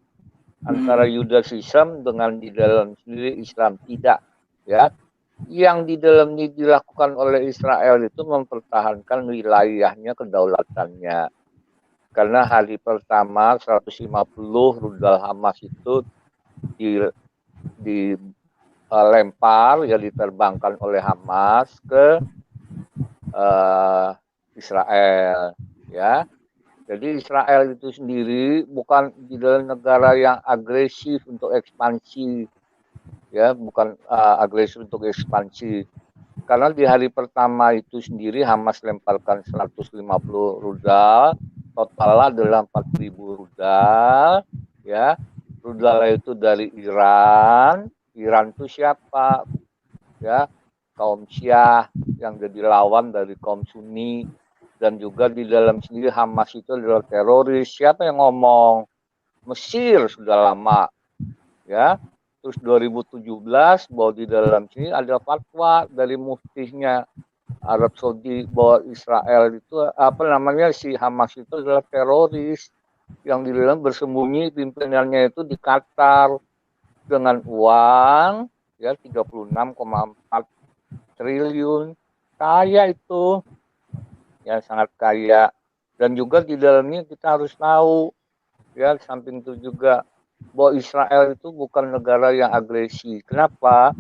antara Judaism dengan di dalam sendiri Islam, tidak ya. Yang di dalam ini dilakukan oleh Israel itu mempertahankan wilayahnya, kedaulatannya. Karena hari pertama 150 rudal Hamas itu dilempar ya, diterbangkan oleh Hamas ke Israel. Ya, Jadi Israel itu sendiri bukan di dalam negara yang agresif untuk ekspansi, ya, bukan agresif untuk ekspansi. Karena di hari pertama itu sendiri Hamas lemparkan 150 rudal, totalnya adalah 4.000 rudal, ya. Rudal itu dari Iran. Iran itu siapa? Ya, kaum Syiah yang jadi lawan dari kaum Sunni. Dan juga di dalam sendiri Hamas itu adalah teroris. Siapa yang ngomong? Mesir sudah lama, ya. Terus 2017 bahwa di dalam sini ada fatwa dari muftihnya Arab Saudi bahwa Israel itu apa namanya si Hamas itu adalah teroris yang di dalam bersembunyi pimpinannya itu di Qatar dengan uang ya 36,4 triliun, kaya itu. Ya sangat kaya. Dan juga di dalamnya kita harus tahu ya samping itu juga bahwa Israel itu bukan negara yang agresi. Kenapa?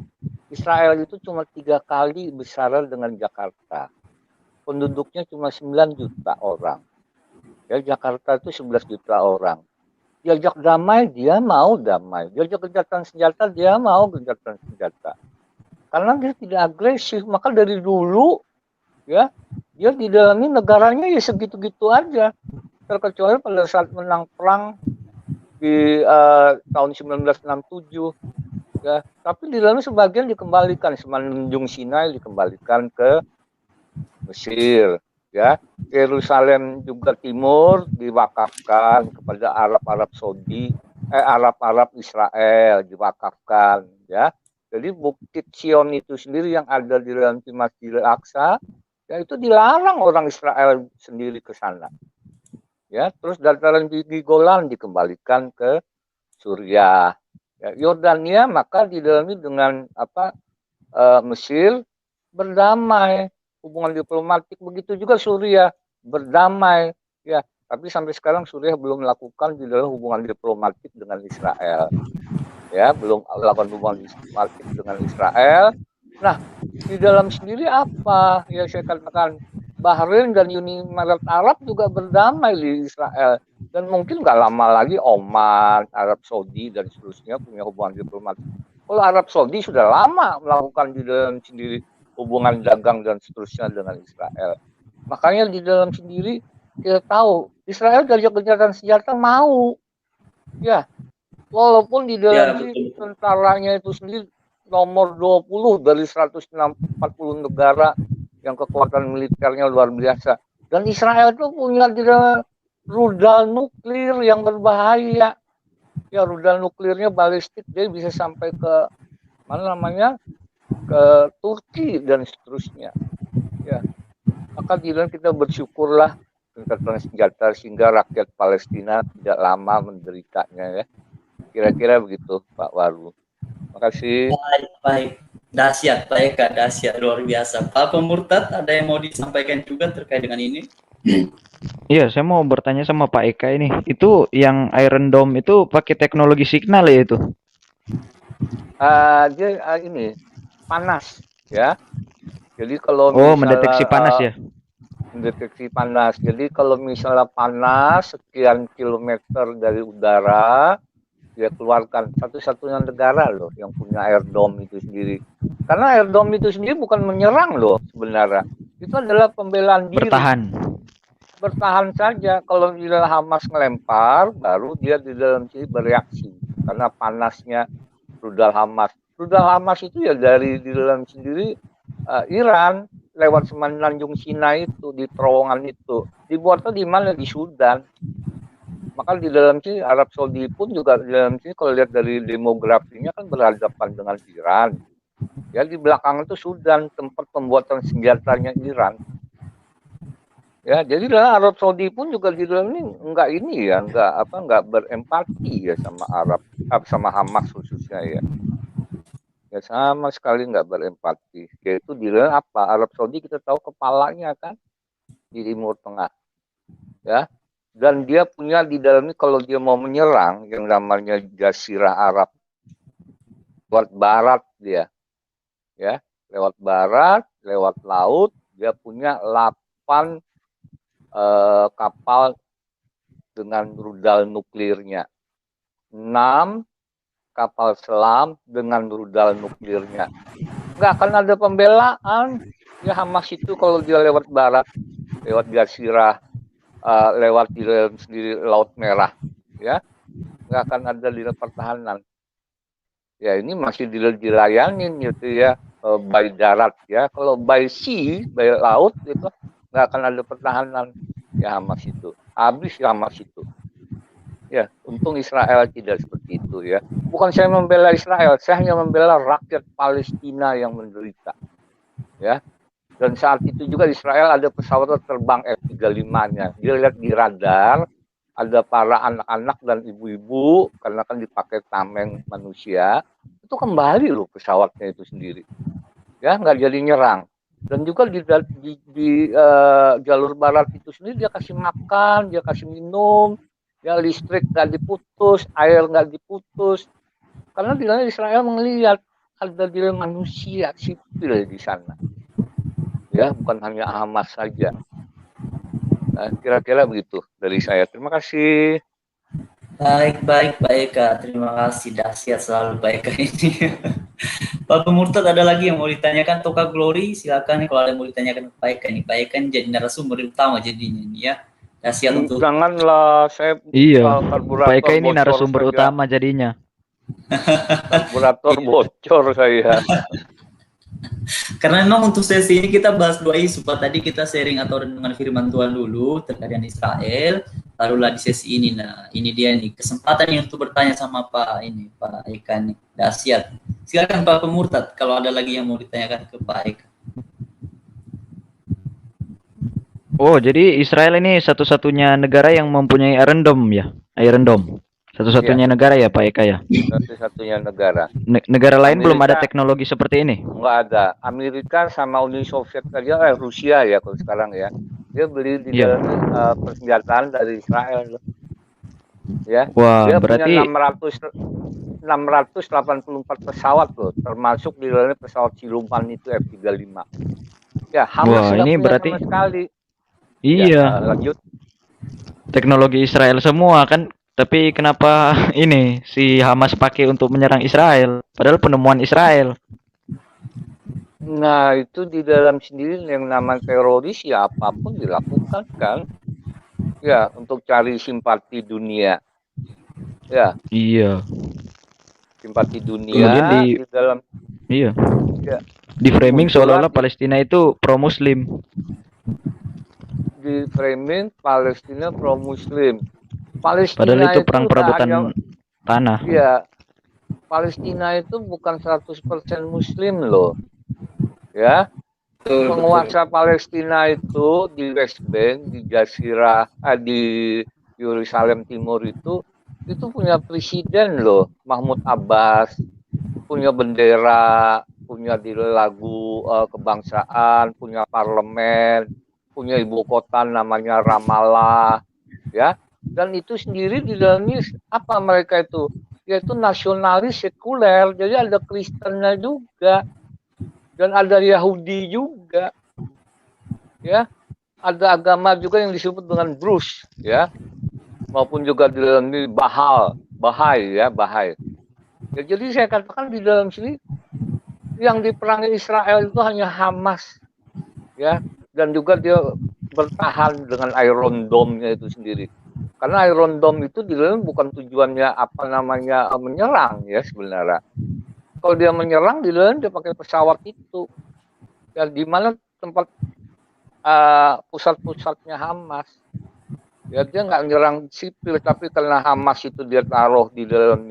Israel itu cuma 3 kali besar dengan Jakarta. Penduduknya cuma 9 juta orang. Ya Jakarta itu 11 juta orang. Diajak damai dia mau damai. Diajak gencatan senjata dia mau gencatan senjata. Karena dia tidak agresif. Maka dari dulu ya dia di dalamnya negaranya ya segitu-gitu aja, terkecuali pada saat menang perang di tahun 1967 ya, tapi di dalamnya sebagian dikembalikan, semenanjung Sinai dikembalikan ke Mesir ya, Yerusalem juga timur diwakafkan kepada Arab Saudi, Arab Israel diwakafkan ya. Jadi Bukit Sion itu sendiri yang ada di dalam Masjidil Aqsa ya itu dilarang orang Israel sendiri ke sana. Ya, terus dataran tinggi Golan dikembalikan ke Suriah. Ya, Yordania maka di dalamnya dengan Mesir berdamai, hubungan diplomatik, begitu juga Suriah berdamai. Ya, tapi sampai sekarang Suriah belum melakukan di dalam hubungan diplomatik dengan Israel. Ya, belum melakukan hubungan diplomatik dengan Israel. Nah, di dalam sendiri apa? Ya saya katakan Bahrain dan Uni Emirat Arab juga berdamai di Israel. Dan mungkin nggak lama lagi Oman, Arab Saudi, dan seterusnya punya hubungan diplomatik. Kalau Arab Saudi sudah lama melakukan di dalam sendiri hubungan dagang dan seterusnya dengan Israel. Makanya di dalam sendiri kita tahu Israel dari gencatan senjata mau. Ya, walaupun di dalam tentaranya itu sendiri nomor 20 dari 140 negara yang kekuatan militernya luar biasa. Dan Israel itu punya rudal nuklir yang berbahaya. Ya, rudal nuklirnya balistik, dia bisa sampai ke mana namanya? Ke Turki dan seterusnya. Ya. Maka di dalam kita bersyukurlah gencatan senjata sehingga rakyat Palestina tidak lama menderitanya ya. Kira-kira begitu Pak Waru. Makasih. Baik. Dahsyat, baik Kak, dahsyat, luar biasa. Pak Pemurtad, ada yang mau disampaikan juga terkait dengan ini? Iya, saya mau bertanya sama Pak Eka ini. Itu yang Iron Dome itu pakai teknologi signal ya itu? Dia ini panas ya. Jadi kalau mendeteksi panas ya? Mendeteksi panas. Jadi kalau misalnya panas sekian kilometer dari udara, dia keluarkan. Satu-satunya negara loh yang punya Iron Dome itu sendiri. Karena Iron Dome itu sendiri bukan menyerang loh sebenarnya. Itu adalah pembelaan diri. Bertahan saja. Kalau di dalam Hamas ngelempar, baru dia di dalam sini bereaksi. Karena panasnya rudal Hamas. Rudal Hamas itu ya dari di dalam sendiri Iran lewat semenanjung Sinai itu, di terowongan itu. Dibuatnya di mana? Di Sudan. Maka di dalam sini Arab Saudi pun juga di dalam sini kalau lihat dari demografinya kan berhadapan dengan Iran. Ya di belakang itu Sudan, tempat pembuatan senjatanya Iran. Ya jadi dalam Arab Saudi pun juga di dalam ini enggak berempati ya sama sama Hamas khususnya ya. Ya sama sekali enggak berempati. Yaitu di dalam apa? Arab Saudi kita tahu kepalanya kan di Timur Tengah. Ya. Dan dia punya di dalamnya kalau dia mau menyerang yang namanya Jazirah Arab lewat barat dia, ya lewat barat, lewat laut dia punya 8 kapal dengan rudal nuklirnya, 6 kapal selam dengan rudal nuklirnya. Nggak akan ada pembelaan. Ya Hamas itu kalau dia lewat barat, lewat Jazirah, lewat di dalam sendiri Laut Merah, ya nggak akan ada di pertahanan. Ya ini masih dilayanin gitu ya, by darat ya. Kalau by sea, by laut itu nggak akan ada pertahanan. Ya Hamas itu habis ya Hamas itu. Ya, untung Israel tidak seperti itu ya. Bukan saya membela Israel, saya hanya membela rakyat Palestina yang menderita. Ya. Dan saat itu juga Israel ada pesawat terbang F-35-nya. Dia lihat di radar ada para anak-anak dan ibu-ibu karena kan dipakai tameng manusia. Itu kembali loh pesawatnya itu sendiri. Ya, nggak jadi nyerang. Dan juga di jalur barat itu sendiri dia kasih makan, dia kasih minum. Ya listrik nggak diputus, air nggak diputus, karena di sana Israel melihat ada diri manusia sipil di sana, ya bukan hanya Hamas saja. Nah, kira-kira begitu dari saya. Terima kasih. Baik Kak, terima kasih, dahsyat selalu baik Kak ini. Pak Pemurtad, ada lagi yang mau ditanyakan Toka Glory? Silakan kalau ada yang mau ditanyakan Pak Eka nih. Pak Eka jadi narasumber utama jadinya nih ya. Kasihan untuk janganlah saya Pak Eka ini narasumber utama jadinya. Karburator bocor saya. Karena memang untuk sesi ini kita bahas 2 isu. Tadi kita sharing atau renungan firman Tuhan dulu terkait dengan Israel. Barulah di sesi ini, nah ini dia nih kesempatan nih untuk bertanya sama Pak Eka nih, dahsyat. Silakan Pak Pemurtad kalau ada lagi yang mau ditanyakan ke Pak Eka. Oh, jadi Israel ini satu-satunya negara yang mempunyai Iron Dome ya? Iron Dome. Satu-satunya negara ya Pak Eka ya? Satu-satunya negara. Negara lain belum ada teknologi seperti ini? Enggak ada. Amerika sama Uni Soviet saja, Rusia ya kalau sekarang ya. Dia beli di dalam persenjataan dari Israel. Ya. Wah, dia berarti punya 684 pesawat loh, termasuk di dalamnya pesawat siluman itu F-35. Ya, Hamas ini berarti sama sekali. Iya. Ya, lanjut. Teknologi Israel semua kan, tapi kenapa ini si Hamas pakai untuk menyerang Israel? Padahal penemuan Israel. Nah, itu di dalam sendiri yang namanya teroris ya apapun dilakukan kan. Ya, untuk cari simpati dunia. Ya. Iya. Simpati dunia. Kemudian di dalam iya. Ya. Di framing seolah-olah Palestina itu pro-Muslim. Di framing Palestina pro-Muslim. Padahal itu perang perebutan tanah. Iya. Palestina itu bukan 100% Muslim loh. Ya. Penguasa Palestina itu di West Bank, di Jazirah, di Yerusalem Timur itu punya presiden loh, Mahmud Abbas, punya bendera, punya lagu kebangsaan, punya parlemen, punya ibu kota namanya Ramallah, ya. Dan itu sendiri di dalamnya apa mereka itu? Yaitu nasionalis sekuler, jadi ada Kristennya juga. Dan ada Yahudi juga. Ya. Ada agama juga yang disebut dengan Druze, ya. Maupun juga di dalam ini Bahai. Ya, jadi saya katakan di dalam sini yang diperangi Israel itu hanya Hamas, ya, dan juga dia bertahan dengan Iron Dome-nya itu sendiri. Karena Iron Dome itu di dalam bukan tujuannya menyerang ya sebenarnya. Kalau dia menyerang di dalam dia pakai pesawat itu. Dan di mana tempat pusat-pusatnya Hamas. Ya dia nggak menyerang sipil, tapi karena Hamas itu dia taruh di dalam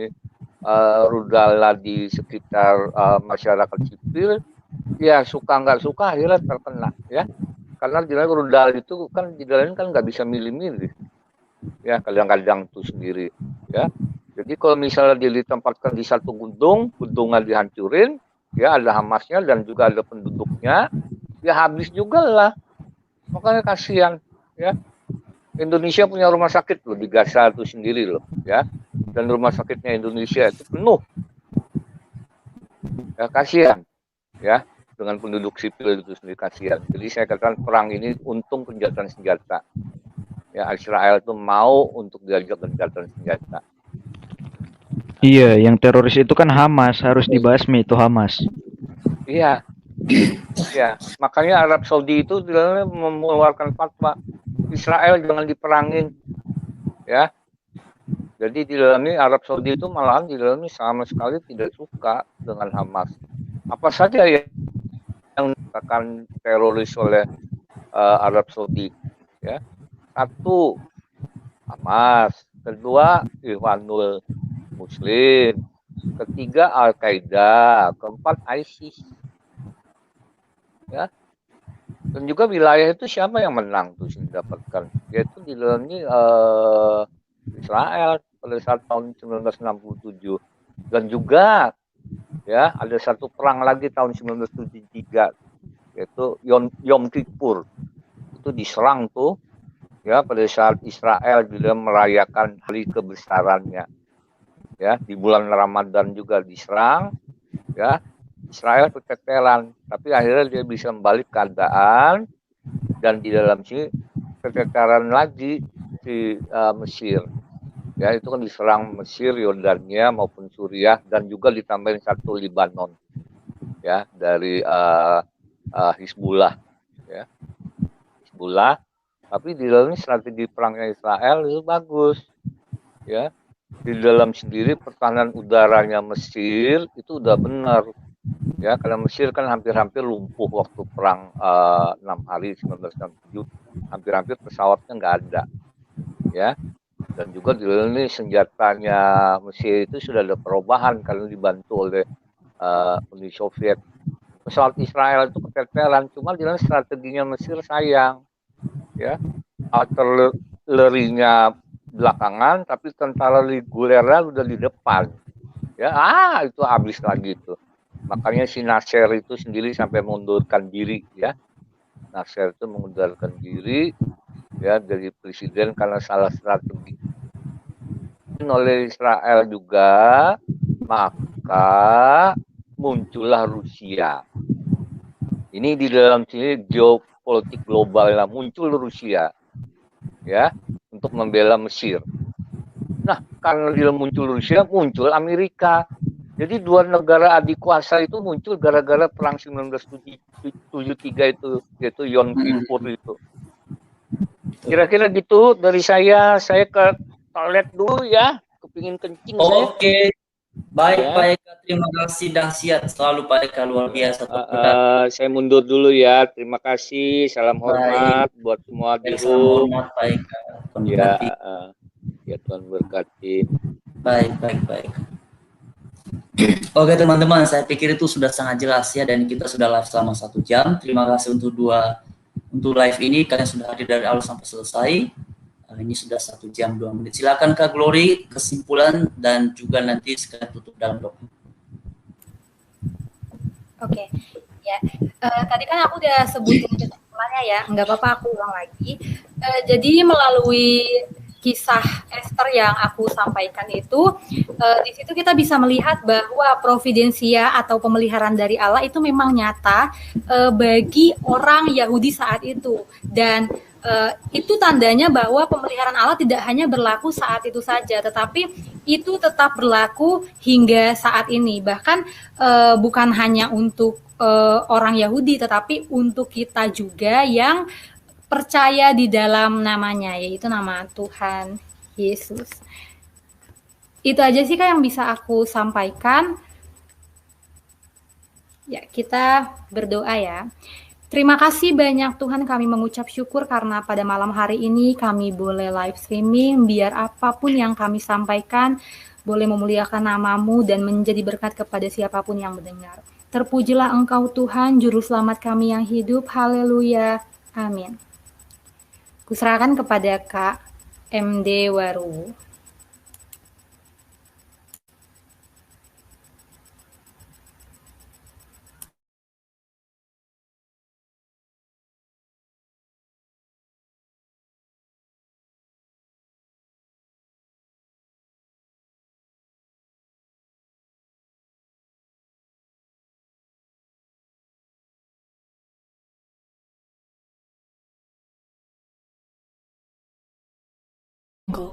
rudal di sekitar masyarakat sipil, ya suka nggak suka akhirnya terkena ya. Karena di dalam rudal itu kan di dalamnya kan nggak bisa milih-milih. Ya kadang-kadang itu sendiri ya. Jadi kalau misalnya dia ditempatkan di satu gedungnya dihancurin, ya ada Hamasnya dan juga ada penduduknya, ya habis juga lah. Makanya kasihan, ya. Indonesia punya rumah sakit loh di Gaza itu sendiri loh, ya. Dan rumah sakitnya Indonesia itu penuh. Ya kasihan, ya. Dengan penduduk sipil itu sendiri kasihan. Jadi saya katakan perang ini untung gencatan senjata. Ya, Israel itu mau untuk diajak gencatan senjata. Iya, yang teroris itu kan Hamas, harus dibasmi itu Hamas. Iya, iya. Makanya Arab Saudi itu mengeluarkan fatwa Israel jangan diperangin, ya. Jadi di dalam ini Arab Saudi itu malahan di dalam ini sama sekali tidak suka dengan Hamas. Apa saja yang dikatakan teroris oleh Arab Saudi, ya. Satu, Hamas. Kedua, Ikhwanul Muslim. Ketiga, Al-Qaeda. Keempat, ISIS. Ya. Dan juga wilayah itu siapa yang menang tuh didapatkan? Yaitu di dalam ini Israel pada saat tahun 1967. Dan juga ya ada satu perang lagi tahun 1973 yaitu Yom Kippur. Itu diserang tuh ya pada saat Israel di dalam merayakan hari kebesarannya. Ya, di bulan Ramadan juga diserang ya. Israel keteteran, tapi akhirnya dia bisa membalik keadaan dan di dalam sini keteteran lagi di Mesir. Ya, itu kan diserang Mesir, Yordania maupun Suriah dan juga ditambahin satu Libanon. Ya, dari Hizbullah ya. Hizbullah, tapi di dalam strategi perangnya Israel itu bagus. Ya. Di dalam sendiri pertahanan udaranya Mesir itu udah benar. Ya, karena Mesir kan hampir-hampir lumpuh waktu perang 6 hari 1967, hampir-hampir pesawatnya nggak ada, ya. Dan juga di ini senjatanya Mesir itu sudah ada perubahan karena dibantu oleh Uni Soviet. Pesawat Israel itu keteteran, cuma di strateginya Mesir sayang, ya. Artilerinya belakangan, tapi tentara regulernya udah di depan. Ya, itu habis lagi tuh. Makanya si Nasser itu sendiri sampai mengundurkan diri ya. Nasser itu mengundurkan diri ya dari presiden karena salah strategi oleh Israel juga, maka muncullah Rusia. Ini di dalam sini geopolitik global yang muncul Rusia ya untuk membela Mesir. Nah, karena dia muncul Rusia, muncul Amerika. Jadi dua negara adik kuasa itu muncul gara-gara perang 1973 itu, yaitu Yom Kippur itu. Kira-kira gitu dari saya ke toilet dulu ya, kepingin kencing saya. Oke, baik Ya. Pak Eka, terima kasih dahsyat selalu Pak Eka, luar biasa. Saya mundur dulu ya, terima kasih, salam hormat buat semua di Salam room. hormat Pak Eka. Ya, ya Tuhan berkati. Baik. Oke teman-teman, saya pikir itu sudah sangat jelas ya, dan kita sudah live selama 1 jam. Terima kasih untuk live ini, kalian sudah hadir dari awal sampai selesai. Ini sudah 1 jam 2 menit. Silakan Kak Glory, kesimpulan dan juga nanti sekalian tutup dalam doa. Oke, ya. Tadi kan aku udah sebutin kesimpulannya ya, nggak apa-apa aku ulang lagi. Jadi melalui kisah Esther yang aku sampaikan itu, di situ kita bisa melihat bahwa providensia atau pemeliharaan dari Allah itu memang nyata bagi orang Yahudi saat itu, dan itu tandanya bahwa pemeliharaan Allah tidak hanya berlaku saat itu saja, tetapi itu tetap berlaku hingga saat ini. Bahkan bukan hanya untuk orang Yahudi, tetapi untuk kita juga yang percaya di dalam namanya, yaitu nama Tuhan Yesus. Itu aja sih Kak yang bisa aku sampaikan. Ya, kita berdoa ya. Terima kasih banyak Tuhan, kami mengucap syukur karena pada malam hari ini kami boleh live streaming, biar apapun yang kami sampaikan boleh memuliakan namamu dan menjadi berkat kepada siapapun yang mendengar. Terpujilah Engkau Tuhan, Juru Selamat kami yang hidup. Haleluya. Amin. Kuserahkan kepada Kak MD Waru. Audio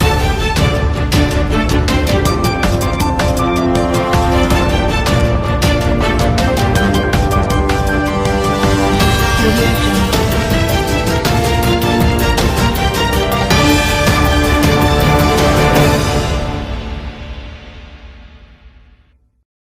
Jungle.